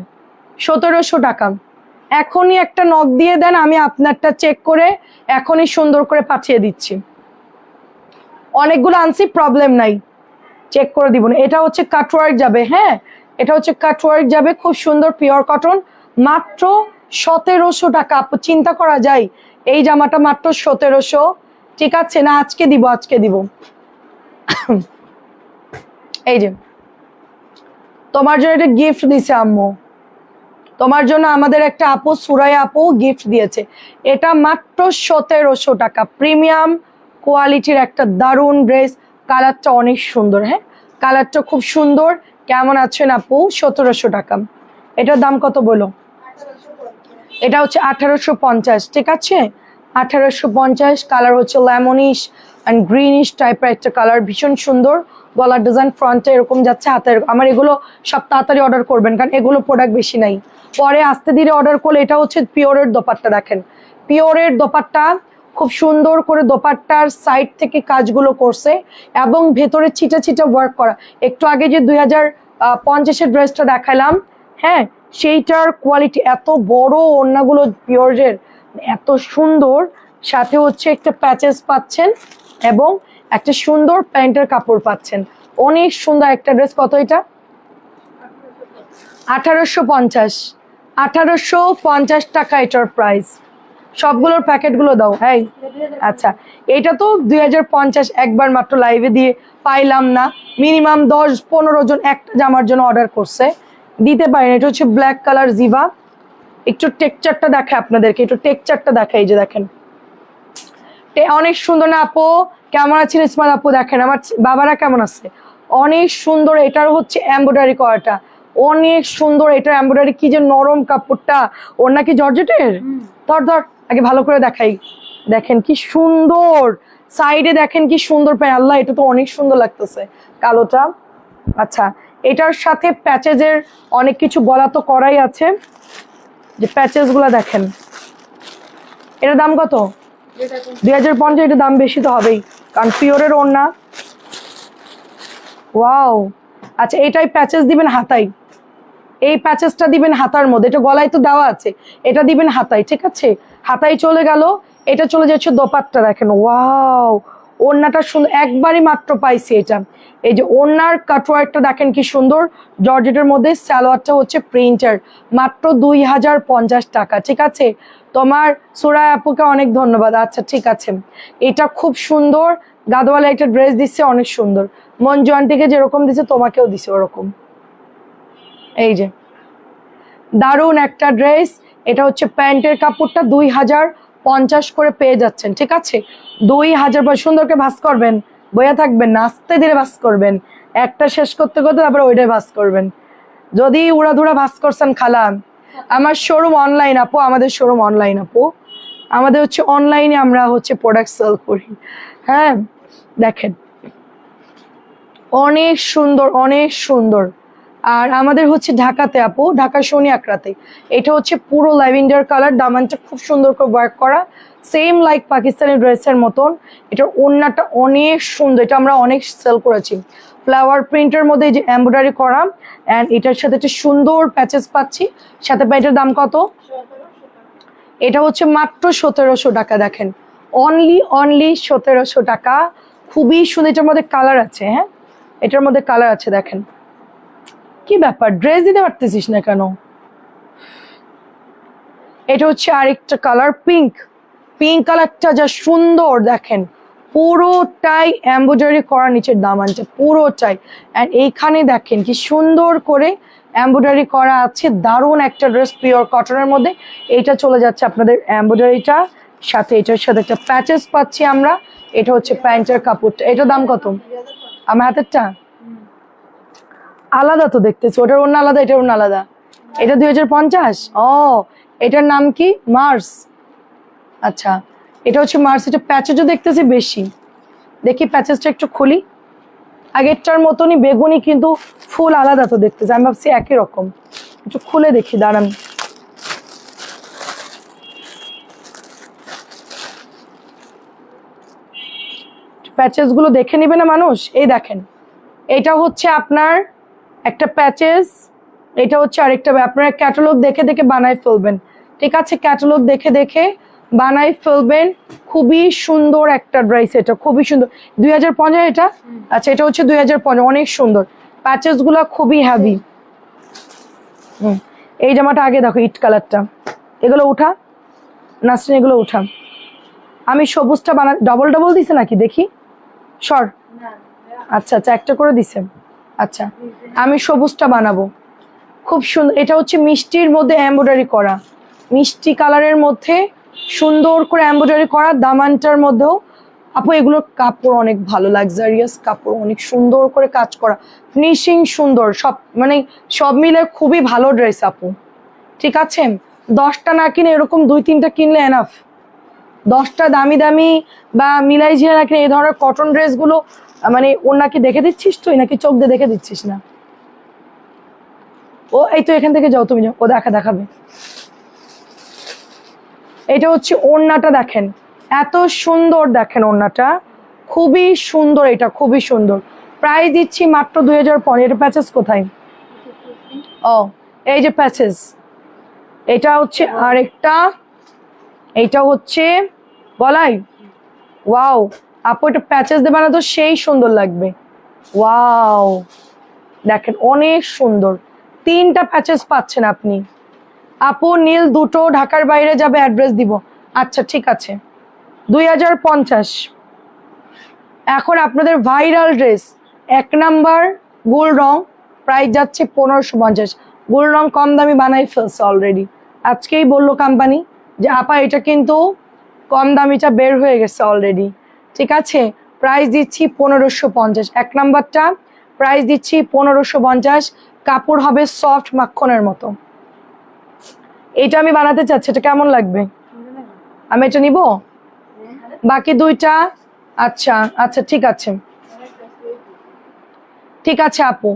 1700 টাকা, এখনই একটা নক দিয়ে দেন, আমি আপনারটা চেক করে এখনই সুন্দর করে পাঠিয়ে দিচ্ছি। অনেকগুলো আনছি, প্রবলেম নাই, চেক করে দিব না। এটা হচ্ছে কাটওয়ার্ক যাবে, হ্যাঁ এটা হচ্ছে কাটওয়ার্ক যাবে, খুব সুন্দর পিওর কটন, মাত্র 1700 টাকা। আপু চিন্তা করা যায় এই জামাটা মাত্র 1700, ঠিক আছে না? আজকে দিব এই যে তোমার জন্য এটা গিফট দিছে আম্মু, তোমার জন্য আমাদের একটা আপু সুরাইয়া আপু গিফট দিয়েছে। এটা মাত্র 1700 টাকা, প্রিমিয়াম কোয়ালিটির একটা দারুণ ড্রেস, কালারটা অনেক সুন্দর, হ্যাঁ কালারটা খুব সুন্দর। কেমন আছেন আপু? 1700 টাকা। এটার দাম কত বলো? এটা হচ্ছে 1850, ঠিক আছে 1850। কালার হচ্ছে লেমনিশ অ্যান্ড গ্রিনিশ টাইপের একটা কালার, ভীষণ সুন্দর। গলার ডিজাইন ফ্রন্টে এরকম যাচ্ছে, হাতে আমার এগুলো সব তাড়াতাড়ি অর্ডার করবেন, কারণ এগুলো প্রোডাক্ট বেশি নাই, পরে আস্তে ধীরে অর্ডার করলে। এটা হচ্ছে পিওরের দোপাট্টা, দেখেন পিওরের দোপাট্টা, খুব সুন্দর করে দোপাট্টার সাইড থেকে কাজগুলো করছে এবং ভেতরে ছিটা ওয়ার্ক করা। একটু আগে যে 2050-এর ড্রেসটা দেখালাম, হ্যাঁ সেইটার কোয়ালিটি এত বড়, ওড়নাগুলো পিওরের এত সুন্দর, সাথে হচ্ছে একটা প্যাচেস পাচ্ছেন এবং একটা সুন্দর প্যান্টের কাপড় পাচ্ছেন, অনেক সুন্দর একটা ড্রেস। কত এটা? 1850 টাকা এটার প্রাইস। সবগুলোর প্যাকেটগুলো দাও। হ্যাঁ আচ্ছা এটা তো 2050, একবার মাত্র লাইভে দিয়ে পাইলাম না, মিনিমাম 10-15 জন একটা জামার জন্য অর্ডার করছে, দিতে পারেন। এটা হচ্ছে ব্ল্যাক কালার জিভা, একটু টেক্সচারটা দেখায় আপনাদেরকে, একটু টেক্সচারটা দেখায়, এই যে দেখেন অনেক সুন্দর না আপু? কেমন আছেন ইসমাইল আপু? দেখেন আমার বাবারা কেমন আছে, অনেক সুন্দর। এটার হচ্ছে এমব্রয়ডারি করাটা অনেক সুন্দর, এটার এমব্রয়ডারি কি যে নরম কাপড়টা, ওর নাকি জর্জেটের। ধর আগে ভালো করে দেখাই, দেখেন কি সুন্দর, সাইডে দেখেন কি সুন্দর পায়, আল্লাহ এটা তো অনেক সুন্দর লাগতেছে কালোটা। আচ্ছা এটার সাথে প্যাচেজের অনেক কিছু বলা তো করাই আছে, যে প্যাচেস গুলা দেখেন। এটার দাম কত? 2050। এটা দাম বেশি তো হবেই, কারণ পিওরের ওড়না। ওয়াও আচ্ছা এটাই প্যাচেস দিবেন হাতায়, এই প্যাচেসটা দিবেন হাতার মধ্যে, এটা গলায় তো দেওয়া আছে, এটা দিবেন হাতায়, ঠিক আছে হাতায় চলে গেল। এটা চলে যাচ্ছে দোপাট্টা, দেখেন ওয়াও ওড়নাটা সুন্দর, একবারই মাত্র পাইছি এটা। এই যে ওড়নার কাটওয়ার্কটা দেখেন কি সুন্দর, জর্জেটের মধ্যে, সালোয়ারটা হচ্ছে প্রিন্টার, মাত্র 2050 টাকা। ঠিক আছে, তোমার সুরাই আপুকে অনেক ধন্যবাদ। আচ্ছা ঠিক আছে, এটা খুব সুন্দর, গাদওয়ালা একটা ড্রেস দিচ্ছে, অনেক সুন্দর। মঞ্জু আন্টিকে যেরকম দিছে তোমাকেও দিছে ওরকম। এই যে দারুণ একটা ড্রেস, এটা হচ্ছে প্যান্টের কাপড়টা 2050 করে পেয়ে যাচ্ছেন। ঠিক আছে, 2000। সুন্দরকে ভাস করবেন, বইয়া থাকবেন না, আস্তে ধীরে ভাস করবেন, একটা শেষ করতে করতে তারপরে ওইটাই ভাস করবেন। যদি উড়াধুরা ভাস করছেন খালা, আমার শোরুম অনলাইন আপু, আমাদের শোরুম অনলাইন আপু, আমাদের হচ্ছে অনলাইনে আমরা হচ্ছে প্রোডাক্ট সেল করি। হ্যাঁ দেখেন অনেক সুন্দর, অনেক সুন্দর। আর আমাদের হচ্ছে ঢাকাতে আপু, ঢাকা শনি আকরাতে, এটা হচ্ছে পুরো ল্যাভেন্ডার কালার, দামানটা খুব সুন্দর করে ওয়ার্ক করা, সেম লাইক পাকিস্তানি ড্রেসের মতন। এটার ওড়নাটা অনেক সুন্দর, এটা আমরা অনেক সেল করেছি, ফ্লাওয়ার প্রিন্টের মধ্যে এই যে এমব্রয়ডারি করা, অ্যান্ড এটার সাথে একটা সুন্দর প্যাচেস পাচ্ছি সাথে। প্যান্টের দাম কত? এটা হচ্ছে মাত্র 1700 টাকা। দেখেন অনলি 1700 টাকা, খুবই সুন্দর। এটার মধ্যে কালার আছে, হ্যাঁ এটার মধ্যে কালার আছে। দেখেন কি ব্যাপার, ড্রেস দিতে পারতেছিস না কেন? এটা হচ্ছে আরেকটা কালার, পিঙ্ক, পিঙ্ক কালারটা যা সুন্দর। দেখেন পুরোটাই এমব্রয়ডারি করা, নিচের দামানটা পুরোটাই, অ্যান্ড এইখানে দেখেন কি সুন্দর করে এমব্রয়ডারি করা আছে। দারুণ একটা ড্রেস, পিওর কটনের মধ্যে। এইটা চলে যাচ্ছে আপনাদের এমব্রয়ডারিটা সাথে, এটার সাথে একটা প্যাচেস পাচ্ছি আমরা। এটা হচ্ছে প্যান্টের কাপড়টা, এটার দাম কত? আমার হাতেরটা আলাদা তো দেখতেছি, ওটার অন্য আলাদা, এটার অন্য আলাদা। এটা 2050। ও এটার নাম কি? মার্স। আচ্ছা এটা হচ্ছে মার্স। এটা প্যাচেজও দেখতেছি বেশি, দেখি প্যাচেসটা একটু খুলি। আগেরটার মতনই বেগুনি, কিন্তু ফুল আলাদা তো দেখতেছি, আমি ভাবছি একই রকম। একটু খুলে দেখি, দাঁড়ান। প্যাচেস গুলো দেখে নিবে না মানুষ? এই দেখেন এটা হচ্ছে আপনার একটা প্যাচেস, এটা হচ্ছে আরেকটা। আপনারা ক্যাটালগ দেখে দেখে বানায় ফেলবেন। ঠিক আছে, ক্যাটালগ দেখে দেখে বানাই ফেলবেন। খুবই সুন্দর একটা ড্রেস, এটা খুবই সুন্দর। 2050 এটা? আচ্ছা এটা হচ্ছে 2050, অনেক সুন্দর। প্যাচেস গুলা খুবই হ্যাভি। এই জামাটা আগে দেখো, ইট কালারটা। এগুলো উঠা নাসরিন, এগুলো উঠা। আমি সবুজটা বানা, ডবল ডবল দিছে নাকি দেখি, সর। আচ্ছা আচ্ছা একটা করে দিছে। আচ্ছা আমি সবুজটা বানাবো, খুব সুন্দর। এটা হচ্ছে মিষ্টির মধ্যে এমব্রয়ডারি করা, মিষ্টি কালারের মধ্যে সুন্দর করে এমব্রয়ডারি করা, দামানটার মধ্যেও। আপু এগুলোর কাপড় অনেক ভালো, লাক্সারিয়াস কাপড়, অনেক সুন্দর করে কাজ করা, ফিনিশিং সুন্দর, সব মানে সব মিলে খুবই ভালো ড্রেস আপু। ঠিক আছে, 10টা না কিনে এরকম 2-3টা কিনলে এনাফ। 10টা দামি দামি বা মিলাই ঝিয়ে না কিনে এই ধরনের কটন ড্রেসগুলো, মানে ওর নাকি দেখে দিচ্ছিস তুই, নাকি চোখ দিয়ে দেখে দিচ্ছিস না? ও এই তো এখান থেকে যাও তুমি, ও দেখাবে। এটা হচ্ছে ওড়নাটা, দেখেন এত সুন্দর, দেখেন ওড়নাটা খুবই সুন্দর, এটা খুবই সুন্দর। প্রাইস দিচ্ছি মাত্র 2050। এটা প্যাচেস কোথায়? ও এই যে প্যাচেস, এটা হচ্ছে আরেকটা, এইটা হচ্ছে গলায়। ওয়াও আপু, এটা প্যাচেস দেবে না তো সেই সুন্দর লাগবে। ওয়াও দেখেন অনেক সুন্দর, 3টা প্যাচেস পাচ্ছেন আপনি। আপু নীল দুটো, ঢাকার বাইরে যাবে, অ্যাড্রেস দিব। আচ্ছা ঠিক আছে, 2050। এখন আপনাদের ভাইরাল ড্রেস 1 নাম্বার গোল রং, প্রাইস যাচ্ছে 1550। গোল রং কম দামি বানাই ফেলছে অলরেডি, আজকেই বললো কোম্পানি যে আপা এটা কিন্তু কম দামিটা বের হয়ে গেছে অলরেডি। ঠিক আছে, প্রাইস দিচ্ছি 1550। 1 নাম্বারটা প্রাইস দিচ্ছি 1550। কাপড় হবে সফট মাখনের মতো। এটা আমি বানাতে চাচ্ছি, এটা কেমন লাগবে? আমি এটা নিব, বাকি 2টা। আচ্ছা আচ্ছা ঠিক আছে, ঠিক আছে আপু,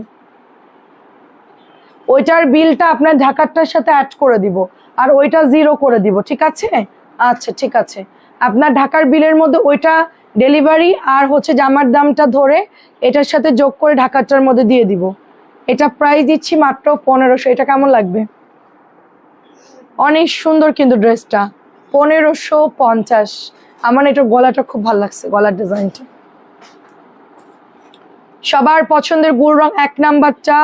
ওইটার বিলটা আপনার ঢাকারটার সাথে অ্যাড করে দিব, আর ওইটা 0 করে দিব। ঠিক আছে, আচ্ছা ঠিক আছে, আপনার ঢাকার বিলের মধ্যে ওইটা ডেলিভারি আর হচ্ছে জামার দামটা ধরে এটার সাথে যোগ করে ঢাকারটার মধ্যে দিয়ে দিব। এটা প্রাইস দিচ্ছি মাত্র 1500। এটা কেমন লাগবে? অনেক সুন্দর কিন্তু ড্রেসটা, 1550। আমার এটার গলাটা খুব ভালো লাগছে, গলার ডিজাইনটা। সবার পছন্দের গুল রং 1 নাম্বারটা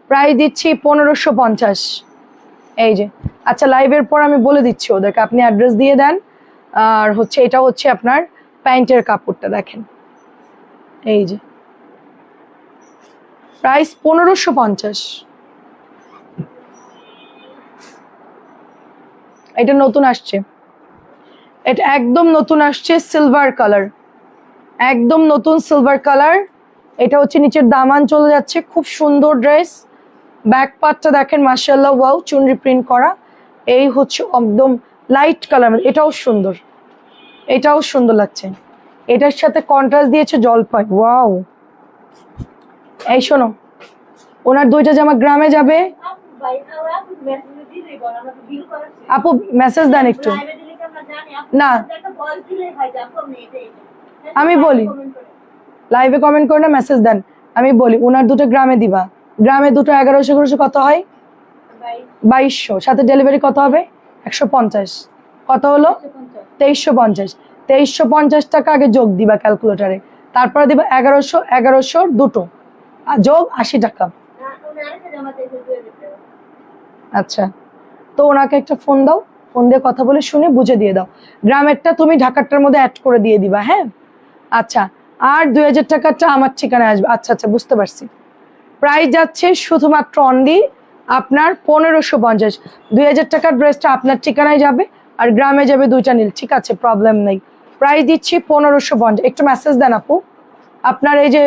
প্রাইস দিচ্ছি 1550। এই যে আচ্ছা, লাইভের পর আমি বলে দিচ্ছি ওদেরকে, আপনি অ্যাড্রেস দিয়ে দেন। আর হচ্ছে এটা হচ্ছে আপনার প্যান্টের কাপড়টা, দেখেন এই যে প্রাইস 1550। এটা নতুন আসছে, এটা একদম নতুন আসছে, সিলভার কালার, একদম নতুন সিলভার কালার। এটা হচ্ছে নিচের দামান চলে যাচ্ছে, খুব সুন্দর ড্রেস। ব্যাক পার্টটা দেখেন মাশাআল্লাহ, ওয়াও, চুনরি প্রিন্ট করা। এই হচ্ছে একদম লাইট কালার, এটাও সুন্দর, এটাও সুন্দর লাগছে। এটার সাথে কন্ট্রাস্ট দিয়েছে জলপাই, ওয়াও। এই শোনো, ওনার 2টা জামা গ্রামে যাবে। আপু মেসেজ দেন একটু। না আমি বলি, লাইভে কমেন্ট করে না, মেসেজ দেন। আমি বলি ওনার 2টা গ্রামে দিবা, গ্রামে দুটো 1100 কত হয়? 2200, সাথে ডেলিভারি কত হবে? 150। কত হলো? 2350। 2350 টাকা আগে যোগ দিবা ক্যালকুলেটারে, তারপরে দিবা 1100 দুটো, আর যোগ 80 টাকা। আচ্ছা, তো ওনাকে একটা ফোন দাও, ফোন দিয়ে কথা বলে শুনে বুঝে দিয়ে দাও। গ্রামেরটা তুমি ঢাকারটার মধ্যে অ্যাড করে দিয়ে দিবা, হ্যাঁ? আচ্ছা, আর 2000 টাকাটা আমার ঠিকানায় আসবে। আচ্ছা আচ্ছা, বুঝতে পারছি। প্রাইস যাচ্ছে শুধুমাত্র অনলি আপনার 1550। 2000 টাকার ড্রেসটা আপনার ঠিকানায় যাবে, আর গ্রামে যাবে 2টা নীল, ঠিক আছে, প্রবলেম নেই। প্রাইস দিচ্ছি 1550। একটু মেসেজ দেন আপু, আপনার এই যে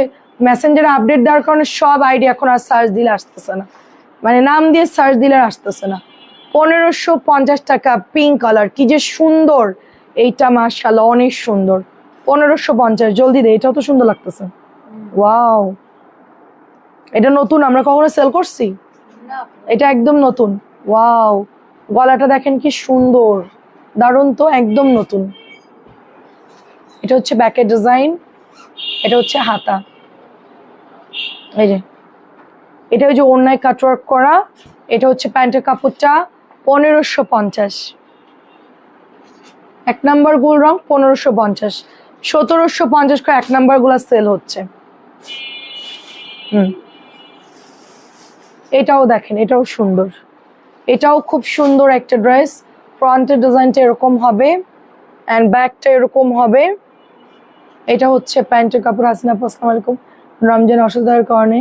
মেসেঞ্জারে আপডেট দেওয়ার কারণে সব আইডি এখন আর সার্চ দিলে আসতেছে না, মানে নাম দিয়ে সার্চ দিলে আসতেছে না। 1550 টাকা, পিঙ্ক কালার, কি যে সুন্দর এইটা, মাশাআল্লাহ অনেক সুন্দর। 1550, জলদি দে, এটাও তো সুন্দর লাগতেছে, ওয়াও। এটা নতুন, আমরা কখনো সেল করছি? এটা একদম নতুন, ওয়াও। গলাটা দেখেন কি সুন্দর, দারুণ তো, একদম নতুন। এটা হচ্ছে ব্যাকের ডিজাইন, এটা হচ্ছে হাতা, এই যে এটা ওই যে ওড়নায় কাটওয়ার্ক করা। এটা হচ্ছে প্যান্টের কাপড়টা 1550। 1 নাম্বার গুল রং 1550, 1750 করে 1 নাম্বার গুলা সেল হচ্ছে। এটাও দেখেন, এটাও সুন্দর, এটাও খুব সুন্দর একটা ড্রেস। ফ্রন্টের ডিজাইনটা এরকম হবে, অ্যান্ড ব্যাকটা এরকম হবে। এটা হচ্ছে প্যান্টের কাপড়। হাসিনা আপু আসসালামু আলাইকুম। রমজান অসুবিধার কারণে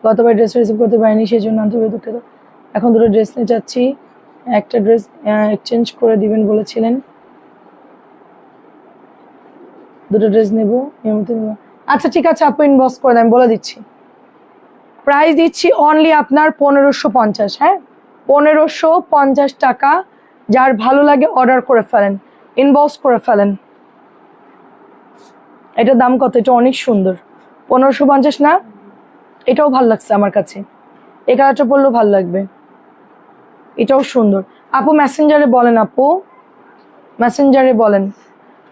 গতবার ড্রেস রিসিভ করতে পারিনি, সেই জন্য আন্তরিক দুঃখিত। এখন দুটো ড্রেস নিয়ে যাচ্ছি, একটা ড্রেস এক্সচেঞ্জ করে দিবেন বলেছিলেন, দুটো ড্রেস নেব, নিয়মিত নেব। আচ্ছা ঠিক আছে আপু, ইনবক্স করে দেন, বলে দিচ্ছি। প্রাইস দিচ্ছি অনলি আপনার 1550, হ্যাঁ 1550 টাকা। যার ভালো লাগে অর্ডার করে ফেলেন, ইনবক্স করে ফেলেন। এটার দাম কত? এটা অনেক সুন্দর, 1550 না? এটাও ভালো লাগছে আমার কাছে, এই কালারটা পরলেও ভালো লাগবে, এটাও সুন্দর। আপু মেসেঞ্জারে বলেন, আপু মেসেঞ্জারে বলেন।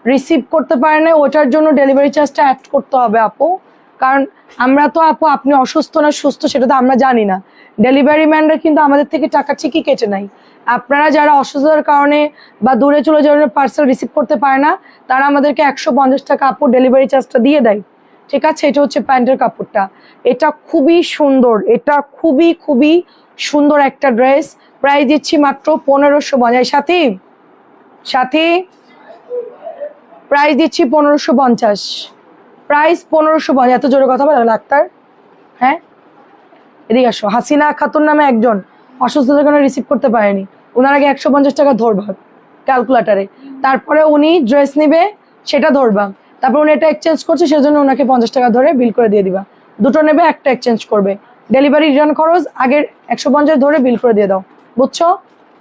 রিসিভ করতে পারে না, ওটার জন্য ডেলিভারি চার্জটা অ্যাড করতে হবে আপু, কারণ আমরা তো আপু আপনি অসুস্থ না সুস্থ সেটা তো আমরা জানি না। ডেলিভারি ম্যানরা কিন্তু আমাদের থেকে টাকা ঠিকই কেটে নেয়। আপনারা যারা অসুস্থতার কারণে বা দূরে চলে যাওয়ার পার্সেল রিসিভ করতে পারে না, তারা আমাদেরকে 150 টাকা আপু ডেলিভারি চার্জটা দিয়ে দেয়, ঠিক আছে? এটা হচ্ছে প্যান্টের কাপড়টা, এটা খুবই সুন্দর, এটা খুবই খুবই সুন্দর একটা ড্রেস। প্রাইস দিচ্ছি মাত্র 1550। সাথী সাথী প্রাইস দিচ্ছি 1550, প্রাইস 1550। এত জোরে কথা বলে ডাক্তার, হ্যাঁ এদিকে আসো। হাসিনা খাতুন নামে একজন অসুস্থতার কারণে রিসিভ করতে পারেনি, ওনার আগে 150 টাকা ধরবা ক্যালকুলেটারে, তারপরে উনি ড্রেস নিবে সেটা ধরবা, তারপর উনি এটা এক্সচেঞ্জ করছে সেজন্য ওনাকে 50 টাকা ধরে বিল করে দিয়ে দিবা। দুটো নেবে, একটা এক্সচেঞ্জ করবে, ডেলিভারি রিটার্ন খরচ আগের 150 ধরে বিল করে দিয়ে দাও, বুঝছো?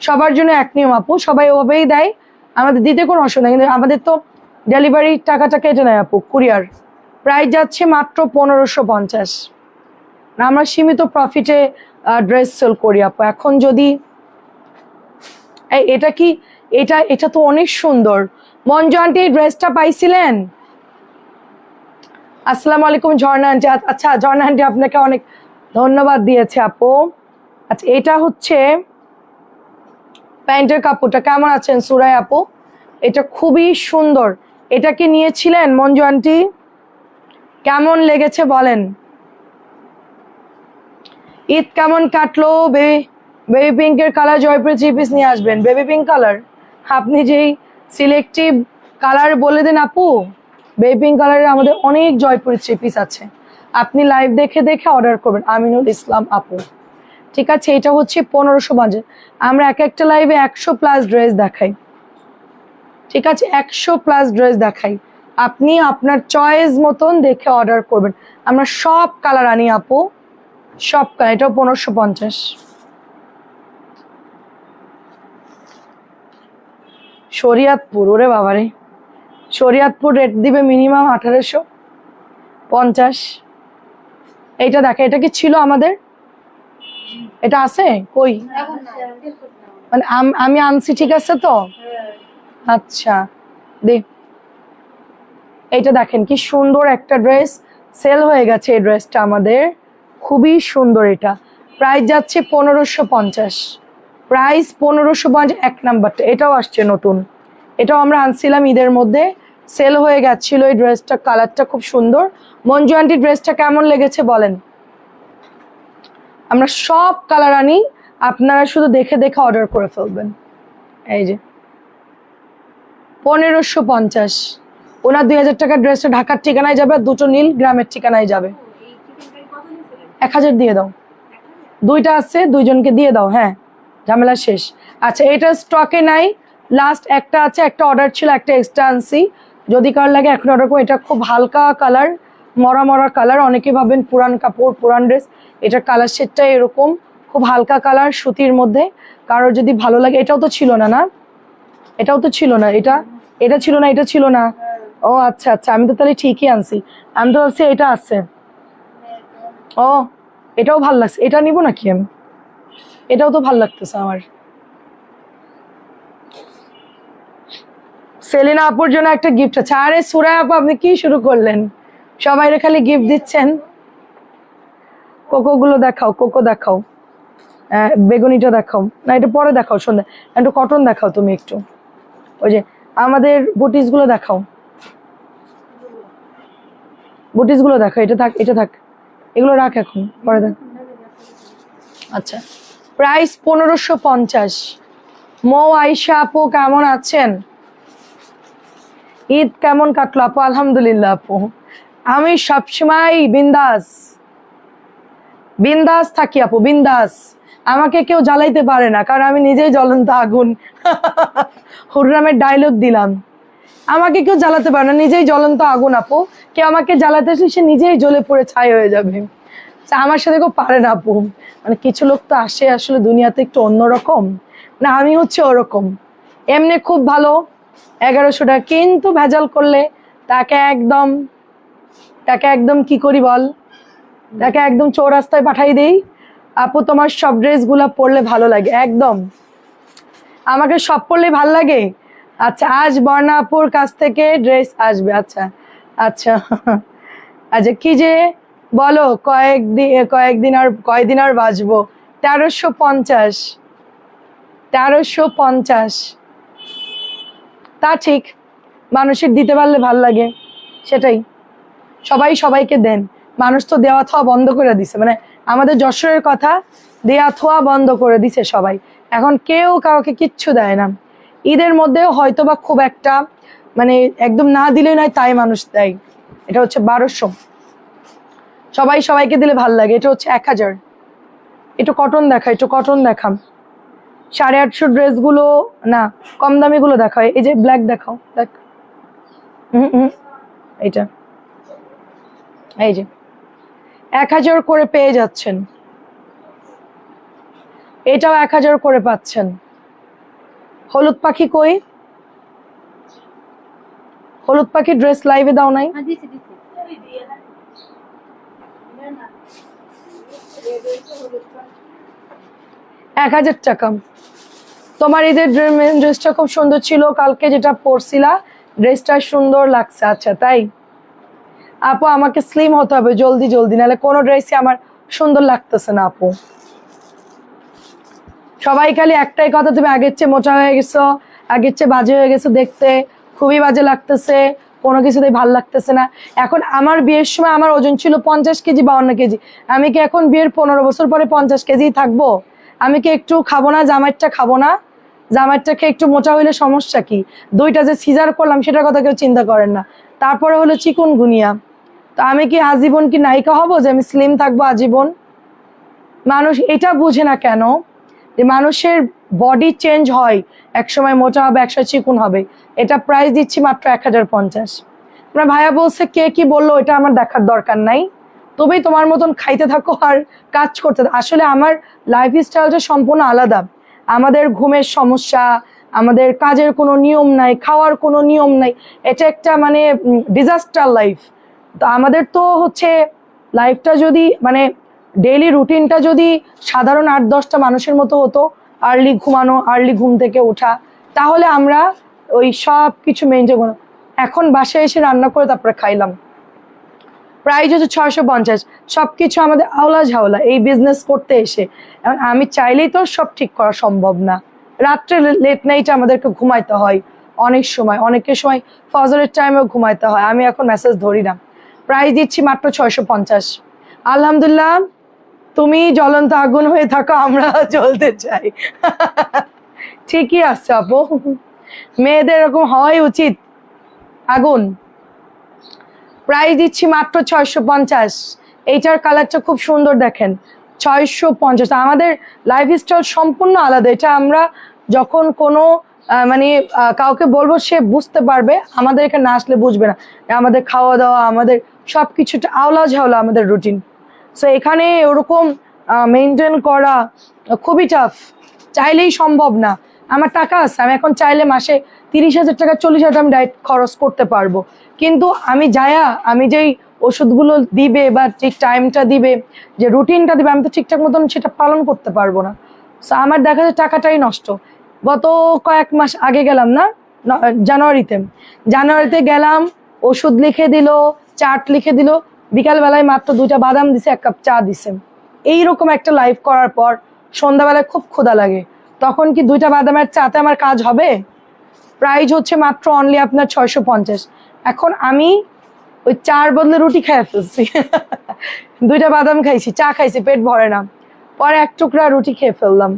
সবার জন্য এক নিয়ম আপু, সবাই ওভাবেই দেয়, আমাদের দিতে কোনো অসুবিধা, কিন্তু আমাদের তো ডেলিভারি টাকাটা কেটে নেয় আপু, কুরিয়ার। প্রাইস যাচ্ছে মাত্র 1550। আমরা সীমিত প্রফিটে ড্রেস সেল করি আপু। এখন যদি এটা কি, এটা এটা তো অনেক সুন্দর। মঞ্জু আন্টি এই ড্রেসটা পাইছিলেন? আসসালামু আলাইকুম ঝর্ণা আন্টি। আচ্ছা ঝর্ণা আন্টি আপনাকে অনেক ধন্যবাদ দিয়েছে আপু। আচ্ছা এটা হচ্ছে প্যান্টের কাপড়টা, কেমন আছেন সুরাই আপু? এটা খুবই সুন্দর, এটা কি নিয়েছিলেন মঞ্জু আন্টি? কেমন লেগেছে বলেন? ঈদ কেমন কাটলো? বেবি পিঙ্কের কালার জয়পুরে 3 পিস নিয়ে আসবেন। বেবি পিঙ্ক কালার, আপনি যেই সিলেক্টিভ কালার বলে দেন আপু, বেবি পিঙ্ক কালারের আমাদের অনেক জয়পুরের 3 পিস আছে, আপনি লাইভ দেখে দেখে অর্ডার করবেন। আমিনুল ইসলাম আপু, ঠিক আছে। এটা হচ্ছে 1550। আমরা এক একটা লাইভে 100+ ড্রেস দেখাই, ঠিক আছে, 100+ ড্রেস দেখাই। আপনি আপনার চয়েস মতন দেখে অর্ডার করবেন। আমরা সব কালার আনি আপু, সব কালার। এটাও 1550। শরিয়াতপুর, ওরে বাবারে, শরিয়াতপুর রেট দিবে মিনিমাম 1850। এইটা দেখে, এটা কি ছিল আমাদের? এটা আছে কই? মানে আমি আনছি, ঠিক আছে তো? আচ্ছা দেখ, এইটা দেখেন কি সুন্দর একটা ড্রেস, সেল হয়ে গেছে এই ড্রেসটা আমাদের, খুবই সুন্দর। এটা প্রাইস যাচ্ছে 1550, প্রাইস 1550। 1 নাম্বারটা এটাও আসছে নতুন, এটাও আমরা আনছিলাম ঈদের মধ্যে, সেল হয়ে গেছিল এই ড্রেসটা। কালারটা খুব সুন্দর। মঞ্জু আন্টি ড্রেসটা কেমন লেগেছে বলেন? আমরা সব কালার আনি, আপনারা শুধু দেখে দেখে অর্ডার করে ফেলবেন। এই যে 1550, ওনার 2000 টাকার ড্রেসটা ঢাকার ঠিকানায় যাবে, আর দুটো নীল গ্রামের ঠিকানায় যাবে। 1000 দিয়ে দাও, দুইটা আছে, দুইজনকে দিয়ে দাও, হ্যাঁ ঝামেলা শেষ। আচ্ছা এটা স্টকে নাই, লাস্ট একটা আছে, একটা অর্ডার ছিল, একটা এক্সট্রা আনছি, যদি কার লাগে এখন অর্ডার করো। এটা খুব হালকা কালার, মরা মরা কালার। অনেকে ভাবেন পুরান কাপড় পুরান ড্রেস, এটার কালার শেডটা এরকম, খুব হালকা কালার সুতির মধ্যে। কারোর যদি ভালো লাগে, এটাও তো ছিল না, না এটাও তো ছিল না, এটা ছিল না, এটা ছিল না। ও আচ্ছা আচ্ছা, আমি তো তাহলে ঠিকই আনছি, আমি তো ভাবছি এটা আছে। ও এটাও ভাল লাগছে, এটা নিব নাকি আমি? এটাও তো ভাল লাগতেছে আমার। সেলিনা আপুর জন্য একটা গিফট আছে। আরে সুরাই আপু, আপনি কি শুরু করলেন? সবাই খালি গিফট দিচ্ছেন। কোকো গুলো দেখাও, কোকো দেখাও, বেগুনিটা দেখাও, না এটা পরে দেখাও, সন্ধ্যা একটু কটন দেখাও তুমি একটু। ওই যে আমাদের বুটিস গুলো দেখাও, বুটিস গুলো দেখাও। এটা থাক, এটা থাক, এগুলো রাখ, এখন পরে দেখ। আচ্ছা প্রাইস 1550। মৌ আয়শা আপু কেমন আছেন? ঈদ কেমন কাটলো আপু? আলহামদুলিল্লাহ আপু, আমি সবসময় বিন্দাস বিন্দাস থাকি আপু, বিন্দাস। আমাকে কেউ জ্বালাইতে পারে না, কারণ আমি নিজেই জ্বলন্ত আগুন। হুররামের ডায়লগ দিলাম, আমাকে কেউ জ্বালাতে পারে না, নিজেই জ্বলন্ত আগুন আপু। কেউ আমাকে জ্বালাতে আসলে সে নিজেই জ্বলে পড়ে ছাই হয়ে যাবে। আমার সাথে কেউ পারে না আপু। মানে কিছু লোক তো আসে আসলে দুনিয়াতে একটু অন্যরকম, না আমি হচ্ছে ওরকম। এমনি খুব ভালো 1100 টাকা, কিন্তু ভেজাল করলে তাকে একদম কি করি বল, তাকে একদম চৌরাস্তায় পাঠাই দেই। আপু তোমার সব ড্রেসগুলো পরলে ভালো লাগে, একদম আমাকে সব পরলে ভালো লাগে। আচ্ছা আজ বর্ণা আপুর কাছ থেকে ড্রেস আসবে, আচ্ছা আচ্ছা। আচ্ছা কি যে বলো, কয়েকদিন আর বাঁচবো। 1350, 1350, তা ঠিক, মানুষের দিতে পারলে ভাল লাগে, সেটাই। সবাই সবাইকে দেন, মানুষ তো দেওয়া থাওয়া বন্ধ করে দিছে, মানে আমাদের যশোরের কথা, দেয়া থোয়া বন্ধ করে দিছে সবাই, এখন কেউ কাউকে কিচ্ছু দেয় না। ঈদের মধ্যেও হয়তো বা খুব একটা, মানে একদম না দিলে নয় তাই মানুষ দেয়। এটা হচ্ছে 1200, সবাই সবাইকে দিলে ভাল লাগে। এটা হচ্ছে 1000। একটু কটন দেখা, একটু কটন দেখাম। 850 ড্রেসগুলো না, কম দামি গুলো দেখাও। এই যে ব্ল্যাক দেখাও, দেখ, এইটা, এই যে 1000 করে পেয়ে যাচ্ছেন, এটাও 1000 করে পাচ্ছেন। হলুদ পাখি কই? হলুদ পাখি ড্রেস লাইভে দাও নাই? 1000 টাকা। তোমার ঈদের ড্রেসটা খুব সুন্দর ছিল, কালকে যেটা পরছিলা ড্রেসটা সুন্দর লাগছে। আচ্ছা তাই আপু, আমাকে স্লিম হতে হবে জলদি জলদি, নাহলে কোনো ড্রেসই আমার সুন্দর লাগতেছে না আপু। সবাই খালি একটাই কথা, তুমি আগের চেয়ে মোটা হয়ে গেছো, আগের চেয়ে বাজে হয়ে গেছো দেখতে, খুবই বাজে লাগতেছে, কোনো কিছুতেই ভাল লাগতেছে না। এখন আমার বিয়ের সময় আমার ওজন ছিল 50 কেজি 52 কেজি, আমি কি এখন বিয়ের 15 বছর পরে 50 কেজি থাকবো? আমি কি একটু খাবো না, জামাইরটা খাবো না? জামাইরটাকে একটু মোটা হইলে সমস্যা কি? 2টা যে সিজার করলাম সেটার কথা কেউ চিন্তা করেন না। তারপরে হলো চিকুনগুনিয়া, তো আমি কি আজীবন কি নায়িকা হব যে আমি স্লিম থাকবো আজীবন? মানুষ এটা বুঝে না কেন যে মানুষের বডি চেঞ্জ হয়, একসময় মোটা হবে একসময় চিকুন হবে। এটা প্রাইস দিচ্ছি মাত্র 1050। আপনার ভাইয়া বলছে কে কি বললো এটা আমার দেখার দরকার নাই, তবেই তোমার মতন খাইতে থাকো আর কাজ করতে থাকো। আসলে আমার লাইফ স্টাইলটা সম্পূর্ণ আলাদা। আমাদের ঘুমের সমস্যা, আমাদের কাজের কোনো নিয়ম নাই, খাওয়ার কোনো নিয়ম নাই, এটা একটা মানে ডিজাস্টার লাইফ। তো আমাদের তো হচ্ছে লাইফটা যদি মানে ডেইলি রুটিনটা যদি সাধারণ 8-10টা মানুষের মতো হতো, আর্লি ঘুমানো, আর্লি ঘুম থেকে ওঠা, তাহলে আমরা ওই সব কিছু মেনটেন করো। এখন বাসায় এসে রান্না করে তারপরে খাইলাম, প্রাইস হচ্ছে 650। সবকিছু আমাদের আওলা ঝাওলা এই বিজনেস করতে এসে। এখন আমি চাইলেই তো সব ঠিক করা সম্ভব না। রাত্রে লেট নাইট আমাদেরকে ঘুমাইতে হয়, অনেক সময় অনেকের সময় ফজরের টাইমেও ঘুমাইতে হয়। আমি এখন মেসেজ ধরি না। প্রাইস দিচ্ছি মাত্র 650। আলহামদুলিল্লাহ, তুমি জ্বলন্ত আগুন হয়ে থাকো, আমরা জ্বলতে চাই। ঠিকই আছে আপু, মেয়েদের এরকম হওয়াই উচিত, আগুন। প্রাইস দিচ্ছি মাত্র 650। এইটার কালারটা খুব সুন্দর, দেখেন 650। আমাদের লাইফস্টাইল সম্পূর্ণ আলাদা। এটা আমরা যখন কোনো মানে কাউকে বলবো সে বুঝতে পারবে, আমাদের এখানে না আসলে বুঝবে না। আমাদের খাওয়া দাওয়া, আমাদের সব কিছুটা আওলা ঝাওলা আমাদের রুটিন। সো এখানে ওরকম মেনটেন করা খুবই টাফ, চাইলেই সম্ভব না। আমার টাকা আছে, আমি এখন চাইলে মাসে 30,000 টাকা 40,000 আমি ডায়েট খরচ করতে পারবো, কিন্তু আমি যায়া আমি যেই ওষুধগুলো দিবে বা যে টাইমটা দিবে, যে রুটিনটা দিবে, আমি তো ঠিকঠাক মতন সেটা পালন করতে পারবো না। সো আমার দেখা যায় টাকাটাই নষ্ট। গত কয়েক মাস আগে গেলাম না, জানুয়ারিতে গেলাম, ওষুধ লিখে দিল, চার্ট লিখে দিল, বিকালবেলায় মাত্র 2টা বাদাম দিছে, 1 কাপ চা দিছে। এইরকম একটা লাইফ করার পর সন্ধ্যাবেলায় খুব ক্ষুধা লাগে, তখন কি 2টা বাদামের চাতে আমার কাজ হবে? প্রাইস হচ্ছে মাত্র অনলি আপনার 650। এখন আমি ওই চার বদলে রুটি খেয়ে ফেলছি। 2টা বাদাম খাইছি, চা খাইছি, পেট ভরে না, পরে 1 টুকরা রুটি খেয়ে ফেললাম।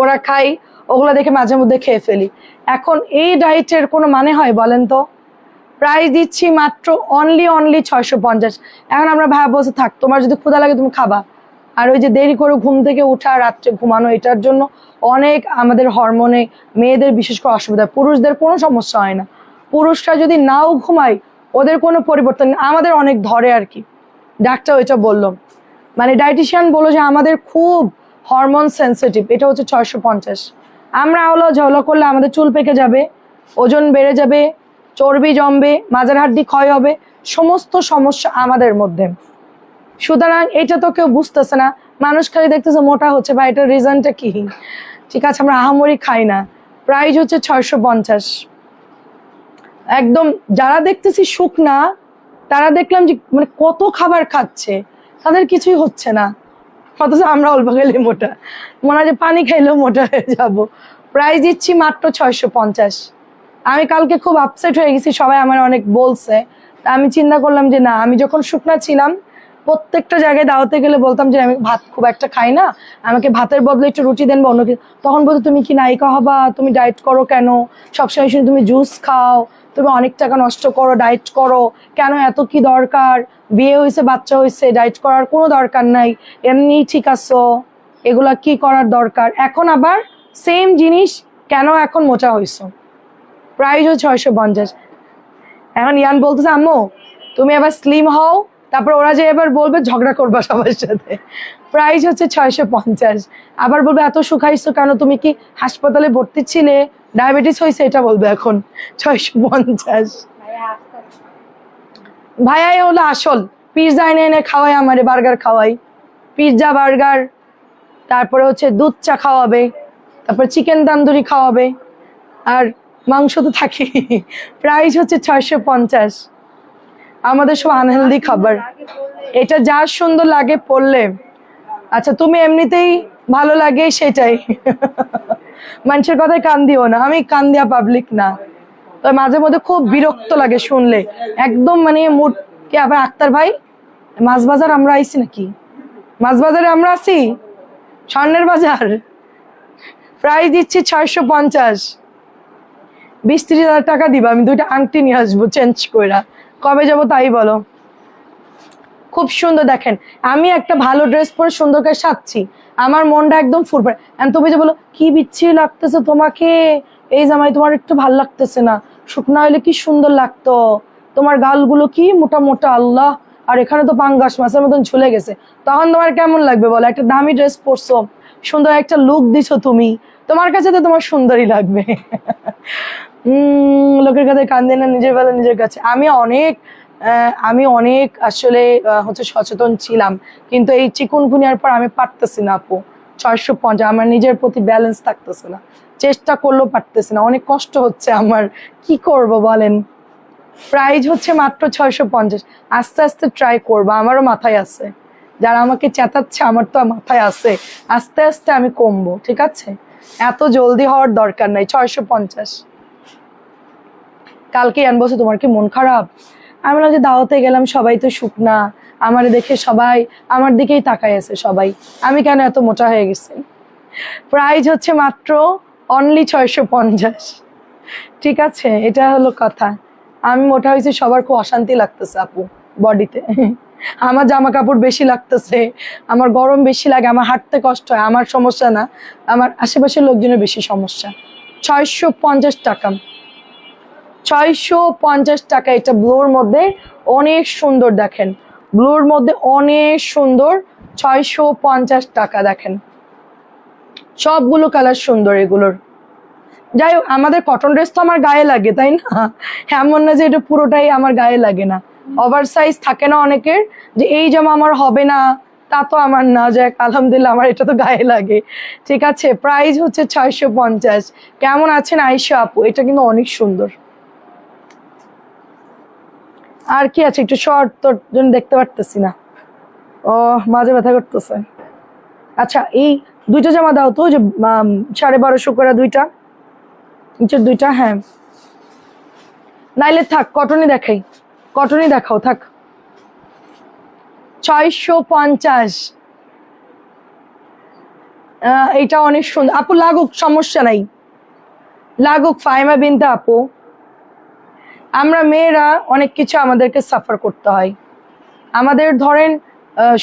ওরা খাই, ওগুলো দেখে মাঝে মধ্যে খেয়ে ফেলি। এখন এই ডায়েটের কোনো মানে হয় বলেন তো? প্রাইস দিচ্ছি মাত্র অনলি 650। এখন আমরা ভাইয়া বলছে থাক, তোমার যদি ক্ষুধা লাগে তুমি খাবা। আর ওই যে দেরি করে ঘুম থেকে উঠা, রাত্রে ঘুমানো, এটার জন্য অনেক আমাদের হরমোনে মেয়েদের বিশেষ করে অসুবিধা। পুরুষদের কোনো সমস্যা হয় না, পুরুষরা যদি নাও ঘুমায় ওদের কোনো পরিবর্তন নেই, আমাদের অনেক ধরে আর কি। ডাক্তার ওইটা বললো, মানে ডায়েটিশিয়ান বললো যে আমাদের খুব হরমোন সেন্সিটিভ। এটা হচ্ছে 650। আমরা আওলা ঝাওলা করলে আমাদের চুল পেকে যাবে, ওজন বেড়ে যাবে, চর্বি জমবে, মাজার হাড্ডি ক্ষয় হবে, সমস্ত সমস্যা আমাদের মধ্যে। সুতরাং এটা তো কেউ বুঝতেছে না, মানুষ খালি দেখতেছে মোটা হচ্ছে, বা এটার রিজনটা কি? ঠিক আছে, আমরা আহামরি খাই না। প্রাইস হচ্ছে 650। একদম যারা দেখতেছি শুকনা, তারা দেখলাম যে মানে কত খাবার খাচ্ছে, তাদের কিছুই হচ্ছে না, অথচ আমরা অল্প খেলে মোটা, মনে হয় যে পানি খাইলেও মোটা হয়ে যাব। প্রাইস দিচ্ছি মাত্র 650। আমি কালকে খুব আপসেট হয়ে গেছি, সবাই আমার অনেক বলছে। তা আমি চিন্তা করলাম যে না, আমি যখন শুকনা ছিলাম প্রত্যেকটা জায়গায় দাওয়াতে গেলে বলতাম যে আমি ভাত খুব একটা খাই না, আমাকে ভাতের বদলে একটু রুটি দেন বা অন্য কিছু। তখন বলতো তুমি কি নায়িকা হবা, তুমি ডায়েট করো কেন, সবসময় শুনি তুমি জুস খাও, তুমি অনেক টাকা নষ্ট করো, ডায়েট করো কেন, এত কি দরকার, বিয়ে হয়েছে বাচ্চা হয়েছে, ডায়েট করার কোনো দরকার নাই, এমনি ঠিক আছো, এগুলা কি করার দরকার? এখন আবার সেম জিনিস কেন এখন মোটা হয়েছো? প্রাইস হচ্ছে 650। এখন ইয়ান বলতেছে আম্মু তুমি এবার স্লিম হও, তারপর ওরা যে এবার বলবে ঝগড়া করবা সবার সাথে। প্রাইস হচ্ছে 650। আবার বলবে এত শুকাইছো কেন, তুমি কি হাসপাতালে ভর্তি ছিলে, ডায়াবেটিস হয়েছে, এটা বলবে এখন 650। ভাইয়াই হলো আসল, পিৎজা এনে এনে খাওয়াই, আমারে বার্গার খাওয়াই, পিৎজা বার্গার, তারপরে হচ্ছে দুধ চা খাওয়াবে, তারপর চিকেন তান্দুরি খাওয়াবে, আর মাংস তো থাকে। প্রাইস হচ্ছে 650। আমাদের সব আনহেলদি খাবার, এটা যা সুন্দর লাগে পড়লে। আচ্ছা তুমি এমনিতেই ভালো লাগে সেটাই। মানুষের কথায় কান দিও না, আমি কান দিয়া পাবলিক না। তো মাঝে মধ্যে খুব বিরক্ত লাগে শুনলে, একদম মানে মুড। কি আবার আক্তার ভাই, মাছ বাজার আমরা আইছি নাকি? মাছ বাজারে আমরা আছি, স্বর্ণের বাজার। প্রাইস দিচ্ছি 650। 20-30 হাজার টাকা দিবা, আমি 2টা আংটি নিয়ে আসবো চেঞ্জ কইরা। কবে যাবো তাই বলো। খুব সুন্দর দেখেন, আমি একটা ভালো ড্রেস পরে সুন্দর করে সাজছি, আমার মনটা একদম ফুরফুরে। এন্ড তুমি যে বলো কি বিচ্ছিরি লাগতেছে তোমাকে, এই জামাই তোমার একটু ভাল লাগতেছে না, শুকনা হইলে কি সুন্দর লাগতো, তোমার গালগুলো কি মোটা মোটা, আল্লাহ, আর এখানে তো পাঙ্গাস মাছের মতন ঝুলে গেছে, তখন তোমার কেমন লাগবে বলো? একটা দামি ড্রেস পরছো, সুন্দর একটা লুক দিছো তুমি, তোমার কাছে তো তোমার সুন্দরই লাগবে। লোকের কাছে কান্দে না, নিজের বেলা নিজের কাছে। আমি অনেক আসলে হচ্ছে সচেতন ছিলাম, কিন্তু এই চিকুনগুনিয়ার পর আমি পারতেছি না আপু। 650 আমার নিজের প্রতি ব্যালেন্স থাকতেছে না, চেষ্টা করলেও পারতেছি না, অনেক কষ্ট হচ্ছে আমার, কি করব বলেন। প্রাইস হচ্ছে মাত্র 650। আস্তে আস্তে ট্রাই করবো, আমারও মাথায় আছে, যারা আমাকে চেতাচ্ছে আমার তো মাথায় আছে, আস্তে আস্তে আমি কমবো, ঠিক আছে? এত জলদি হওয়ার দরকার নাই। 650 কালকে আনবো। তোমার কি মন খারাপ? আমি বললাম যে দাওয়াতে গেলাম, সবাই তো শুকনা, আমার দেখে সবাই আমার দিকেই তাকায় আছে সবাই, আমি কেন এত মোটা হয়ে গেছি? প্রাইস হচ্ছে মাত্র অনলি 650, ঠিক আছে? এটা হলো কথা। আমি মোটা হয়েছি, সবার খুব অশান্তি লাগতেছে আপু বডিতে। আমার জামা কাপড় বেশি লাগতেছে, আমার গরম বেশি লাগে, আমার হাঁটতে কষ্ট হয়, আমার সমস্যা না, আমার আশেপাশের লোকজনের বেশি সমস্যা। 650 টাকা, 650 টাকা। এটা ব্লুর মধ্যে অনেক সুন্দর, দেখেন ব্লুর মধ্যে অনেক সুন্দর। 650 টাকা, দেখেন সবগুলো কালার সুন্দর এগুলোর। যাই হোক, আমাদের কটন ড্রেস তো আমার গায়ে লাগে, তাই না? এমন না যে এটা পুরোটাই আমার গায়ে লাগে না, ওভার সাইজ থাকে না অনেকের, যে এই জামা আমার হবে না, তা তো আমার না। যাক আলহামদুলিল্লাহ, আমার এটা তো গায়ে লাগে, ঠিক আছে? প্রাইস হচ্ছে 650। কেমন আছেন আয়েশা আপু? এটা কিন্তু অনেক সুন্দর। আর কি আছে? একটু শর্ট, তোর জন্য দেখতে পারতেছি না, ও মাঝে ব্যথা করতেছে। আচ্ছা, এই 2টা জামা দাও তো, যে 1250 করে 2টা, নিচের 2টা। হ্যাঁ, নাইলে থাক, কটনই দেখাই, কটনই দেখাও, থাক। 650। এইটা অনেক সুন্দর আপু, লাগুক, সমস্যা নাই, লাগুক। ফাইমা বিনতে আপু, আমরা মেয়েরা অনেক কিছু আমাদেরকে সাফার করতে হয়, আমাদের ধরেন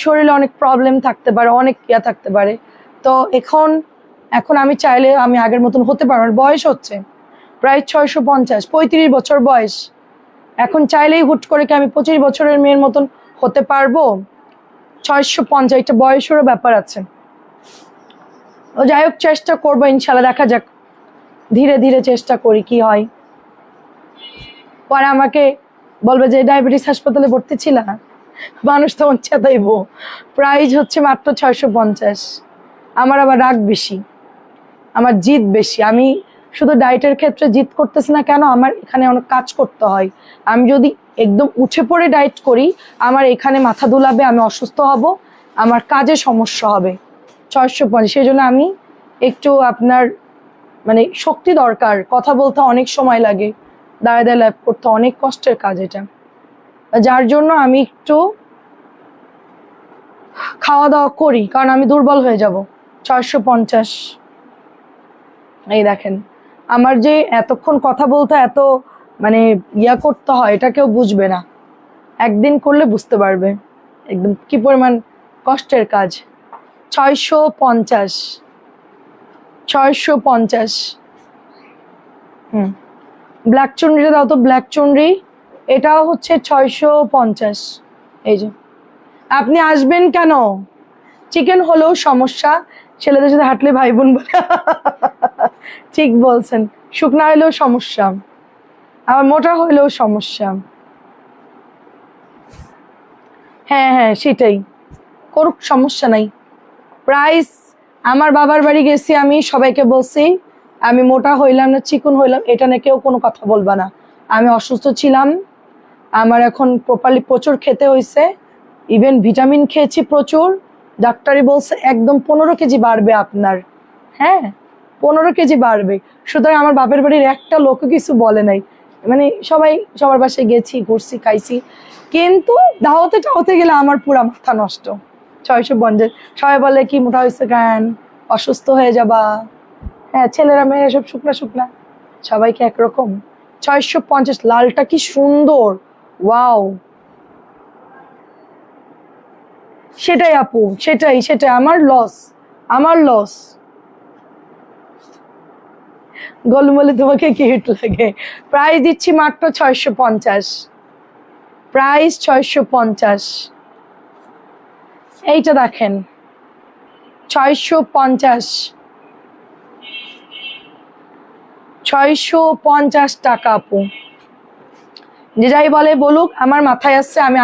শরীরে অনেক প্রবলেম থাকতে পারে, অনেক ইয়া থাকতে পারে। তো এখন এখন আমি চাইলে আমি আগের মতন হতে পারবো না, বয়স হচ্ছে প্রায় 650, 35 বছর বয়স। এখন চাইলেই হুট করে কি আমি 25 বছরের মেয়ের মতন হতে পারবো? 650, এটা বয়সেরও ব্যাপার আছে। ও যাই হোক, চেষ্টা করবো ইনশাল্লাহ, দেখা যাক, ধীরে ধীরে চেষ্টা করি কি হয়। পরে আমাকে বলবে যে ডায়াবেটিস হাসপাতালে ভর্তি ছিল না, মানুষ তখন চেতাইব। প্রাইস হচ্ছে মাত্র 650। আমার আবার রাগ বেশি, আমার জিদ বেশি। আমি শুধু ডায়েটের ক্ষেত্রে জিদ করতেছি না কেন, আমার এখানে অনেক কাজ করতে হয়। আমি যদি একদম উঠে পড়ে ডায়েট করি, আমার এখানে মাথা দুলাবে, আমি অসুস্থ হব, আমার কাজে সমস্যা হবে। 650, সেই জন্য আমি একটু আপনার মানে শক্তি দরকার, কথা বলতে অনেক সময় লাগে, দাঁড়ায় দাঁড়ায় লাইভ করতে অনেক কষ্টের কাজ এটা, যার জন্য আমি একটু খাওয়া দাওয়া করি, কারণ আমি দুর্বল হয়ে যাব। 650। এই দেখেন, আমার যে এতক্ষণ কথা বলতে এত মানে ইয়া করতে হয়, এটা কেউ বুঝবে না, একদিন করলে বুঝতে পারবে একদম কি পরিমাণ কষ্টের কাজ। 650, 650। ব্ল্যাক চুনরিটা দাও তো, ব্ল্যাক চুনরি, এটাও হচ্ছে 650। এই যে, আপনি আসবেন কেন? চিকেন হলেও সমস্যা, ছেলেদের সাথে হাঁটলে ভাই বোন বলে। ঠিক বলছেন, শুকনা হলেও সমস্যা, আবার মোটা হলেও সমস্যা। হ্যাঁ হ্যাঁ, সেটাই করুক, সমস্যা নাই। প্রাইস, আমার বাবার বাড়ি গেছি, আমি সবাইকে বলছি আমি মোটা হইলাম না চিকন হইলাম, এটা নিয়ে কেউ কোনো কথা বলবা না। আমি অসুস্থ ছিলাম, আমার এখন প্রপারলি প্রচুর খেতে হয়েছে, ইভেন ভিটামিন খেয়েছি প্রচুর। ডাক্তারই বলছে একদম 15 কেজি বাড়বে আপনার, হ্যাঁ 15 কেজি বাড়বে। সুতরাং আমার বাপের বাড়ির একটা লোকও কিছু বলে নাই, মানে সবাই সবার বাসায় গেছি, ঘুরছি, খাইছি, কিন্তু দাওয়াতে টাওয়াতে গেলে আমার পুরা মাথা নষ্ট। 650, সবাই বলে কি মোটা হয়েছে কেন, অসুস্থ হয়ে যাবা। হ্যাঁ, ছেলেরা মেয়েরা সব শুকনা শুকনা, সবাইকে একরকম। 650, লালটা কি সুন্দর, ওয়াও। সেটাই আপু, সেটাই সেটাই, আমার লস। গোলমলে তোমাকে কিউট লাগে। প্রাইস দিচ্ছি মাত্র 650, প্রাইস 650। এইটা দেখেন 650, 650 টাকা আপু। যে যাই বলে বলুক, আমার মাথায় আসছে আমি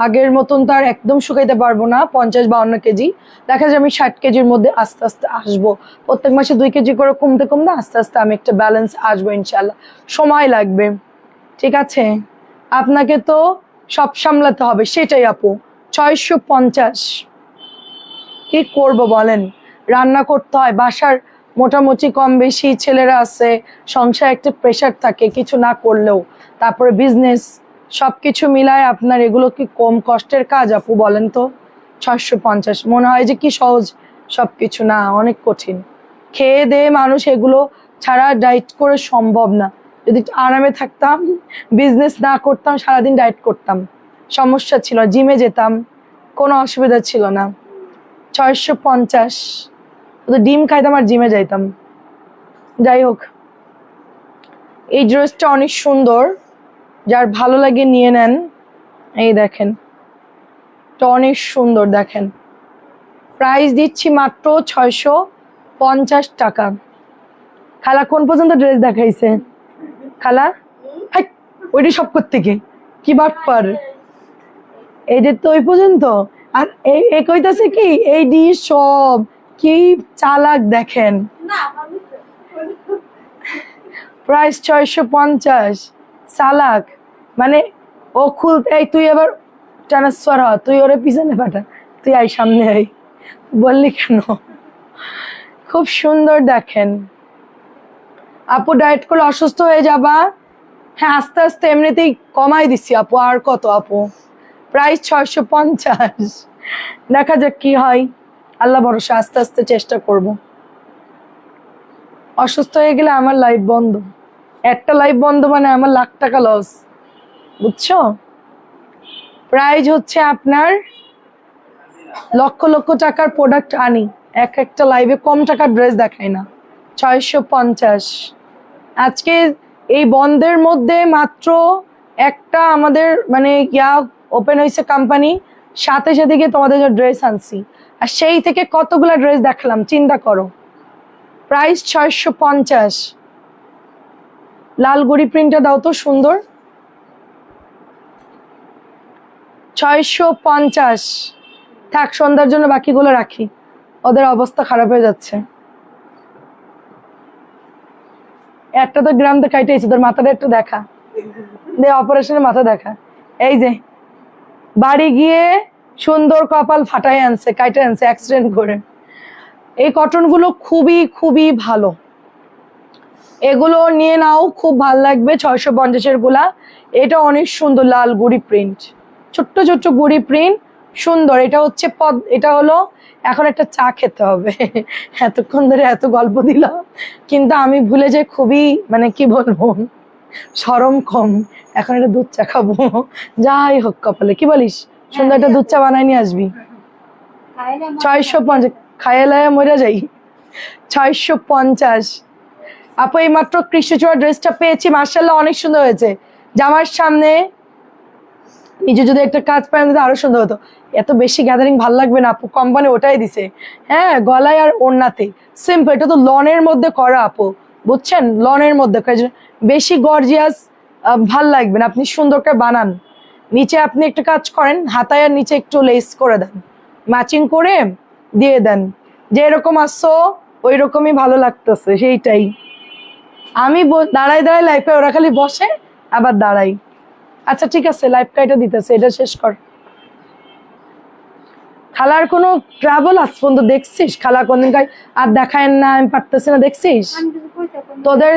আগের মতন তো আর একদম শুকাইতে পারবো না। 50-52 কেজি, দেখা যায় আমি 60 কেজির মধ্যে আস্তে আস্তে আসবো। প্রত্যেক মাসে 2 কেজি করে কমতে কমতে আস্তে আস্তে আমি একটা ব্যালেন্স আসবো ইনশাল্লাহ, সময় লাগবে। ঠিক আছে, আপনাকে তো সব সামলাতে হবে, সেটাই আপু। 650, কি করব বলেন, রান্না করতে হয়, বাসার মোটামুটি কম বেশি ছেলেরা আছে, সংসার একটা প্রেশার থাকে কিছু না করলেও, তারপরে বিজনেস, সবকিছু মিলায় আপনার এগুলো কি কম কষ্টের কাজ আপু বলেন তো? 650 মনে হয় যে কি সহজ, সবকিছু না, অনেক কঠিন। খেয়ে দেয়ে মানুষ এগুলো ছাড়া ডায়েট করে সম্ভব না। যদি আরামে থাকতাম, বিজনেস না করতাম, সারাদিন ডায়েট করতাম, সমস্যা ছিল, জিমে যেতাম, কোনো অসুবিধা ছিল না। 650, তো ডিম খাইতাম আর জিমে যাইতাম। যাই হোক, এই ড্রেসটা অনেক সুন্দর, যার ভালো লাগে নিয়ে নেন। এই দেখেন, এটা অনেক সুন্দর, দেখেন। প্রাইস দিচ্ছি মাত্র 650 টাকা। খালা কোন পর্যন্ত ড্রেস দেখাইছে? খালা হাই, ওইটি সব থেকে কি বাটপার, এইটা তো ওই পর্যন্ত। আর এই কইতাছে কি এইডি সব, কি চালাক দেখেন। প্রাইস 650, চালাক মানে ও এই তুই এবার ট্রান্সফার হ, তুই ওরে পিছনে পাঠা, তুই আই সামনে আই, বললি কেন? খুব সুন্দর দেখেন আপু, ডায়েট করলে অসুস্থ হয়ে যাবা। হ্যাঁ, আস্তে আস্তে এমনিতেই কমাই দিচ্ছি আপু, আর কত আপু। প্রাইস 650, দেখা যাক কি হয়, আল্লাহ ভরসা, আস্তে আস্তে চেষ্টা করব। অসুস্থ হয়ে গেলে আমার লাইফ বন্ধ, একটা লাইফ বন্ধ মানে আমার লাখ টাকা লস, বুঝছো? প্রাইস হচ্ছে আপনার লক্ষ লক্ষ টাকার প্রোডাক্ট আনি, একটা লাইভে কম টাকার ড্রেস দেখাই না। 650 আজকে এই বন্ধের মধ্যে মাত্র একটা আমাদের মানে ওপেন হয়েছে কোম্পানি, সাথে সাথে গিয়ে তোমাদের জন্য ড্রেস আনছি, আর সেই থেকে কতগুলা ড্রেস দেখলাম, চিন্তা করো। প্রাইস 650, লাল গড়ি প্রিন্টটা দাও তো, সুন্দর। 650 থাক, সন্ধ্যার জন্য বাকিগুলো রাখি, ওদের অবস্থা খারাপ হয়ে যাচ্ছে। একটা তো গ্রাম তো কাইটেছি, তোর মাথাটা একটু দেখা দে, অপারেশনের মাথা দেখা। এই যে বাড়ি গিয়ে সুন্দর কপাল ফাটাই আনছে, কাইটে আনছে অ্যাক্সিডেন্ট করে। এই কটনগুলো খুবই খুবই ভালো, এগুলো নিয়ে নাও, খুব ভাল লাগবে। 650 গুলা, এটা অনেক সুন্দর, লাল গুড়ি প্রিন্ট, ছোট্ট ছোট্ট গুড়ি প্রিন্ট, সুন্দর। এটা হচ্ছে এটা হলো, এখন একটা চা খেতে হবে, এতক্ষণ ধরে এত গল্প দিলাম, কিন্তু আমি ভুলে যাই, খুবই মানে কি বলবো, শরম কম, এখন একটা দুধ চা খাবো। যাই হোক কপালে, কি বলিস, সুন্দর একটা দুধ চা বানাই নিয়ে আসবি। 650 খাইয়ে লাইয়া মরে যাই। 650 আপু, এই মাত্র কৃষ্ণচূড়া ড্রেসটা পেয়েছি, মার্শাল্লাহ অনেক সুন্দর হয়েছে। জামার সামনে নিজে যদি একটা কাজ পাই আরো সুন্দর হতো। এত বেশি গ্যাদারিং ভাল লাগবে না আপু, কোম্পানি ওটাই দিছে। হ্যাঁ, গলায় আর ওড়নাতে সিম্পল, এটা তো লনের মধ্যে করা আপু, বুঝছেন, লনের মধ্যে বেশি গর্জিয়াস ভাল লাগবে না, আপনি সুন্দর করে বানান। নিচে আপনি একটা কাজ করেন, হাতায় আর নিচে একটু লেস করে দেন, ম্যাচিং করে দিয়ে দেন, যে এরকম আসছো ওই রকমই ভালো লাগতেছে, সেইটাই। আমি দাঁড়াই দাঁড়াই লাইফে, ওরা খালি বসে আবার দাঁড়াই। আচ্ছা ঠিক আছে, লাইফ কাইটা দিতেছে, এটা শেষ কর। খালার কোনো ট্রাভেল আজ পর্যন্ত দেখছিস? খালা কোনদিন আর দেখায় না, আমি পারতেছি না, দেখছিস? তোদের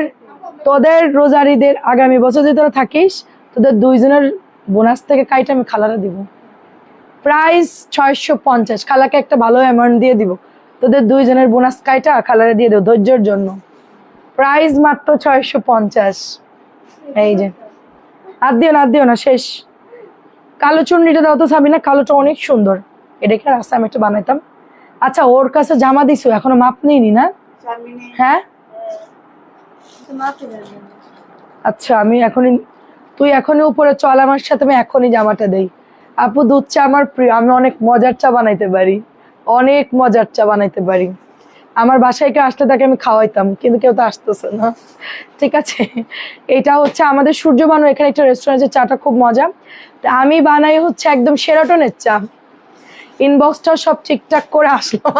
তোদের রোজারিদের আগামী বছর যদি তোরা থাকিস, তোদের দুইজনের বোনাস থেকে কাইটা আমি খালারে দিব। প্রাইস 650, খালাকে একটা ভালো অ্যামাউন্ট দিয়ে দিব, তোদের দুইজনের বোনাস কাইটা খালারে দিয়ে দেবো ধৈর্যের জন্য। প্রাইস মাত্র 650। এই যে আর দিও না শেষ। কালো চুন্নিটা দাও তো সাবিনা, কালোটা অনেক সুন্দর। এটাকে রাস্তায় আমি একটা বানাইতাম। আচ্ছা ওর কাছে জামা দিছো, এখনো মাপ নিইনি না? হ্যাঁ আচ্ছা আমি এখনই, তুই এখনই উপরে চল আমার সাথে, আমি এখনই জামাটা দেই। আপু দুধ চা আমার প্রিয়, আমি অনেক মজার চা বানাইতে পারি, অনেক মজার চা বানাইতে পারি। আমার বাসায় কেউ আসলে তাকে আমি খাওয়াইতাম, কিন্তু কেউ তো আসতেছে না। ঠিক আছে, এটা হচ্ছে আমাদের সূর্যবানু, এখানে একটা রেস্টুরেন্টের চাটা খুব মজা। তা আমি বানাই হচ্ছে একদম সেরাটনের চা। ইনবক্সটা সব ঠিকঠাক করে আসলো,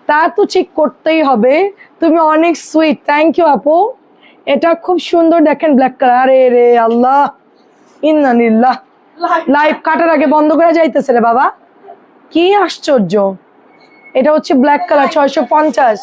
তা তো ঠিক করতেই হবে। তুমি অনেক সুইট, থ্যাংক ইউ আপু। এটা খুব সুন্দর, দেখেন ব্ল্যাক কালার। আরে রে আল্লাহ, ইন্নালিল্লাহ, লাইভ কাটার আগে বন্ধ করে যাইতেছে রে বাবা, কি আশ্চর্য। এটা হচ্ছে ব্ল্যাক কালার, 650।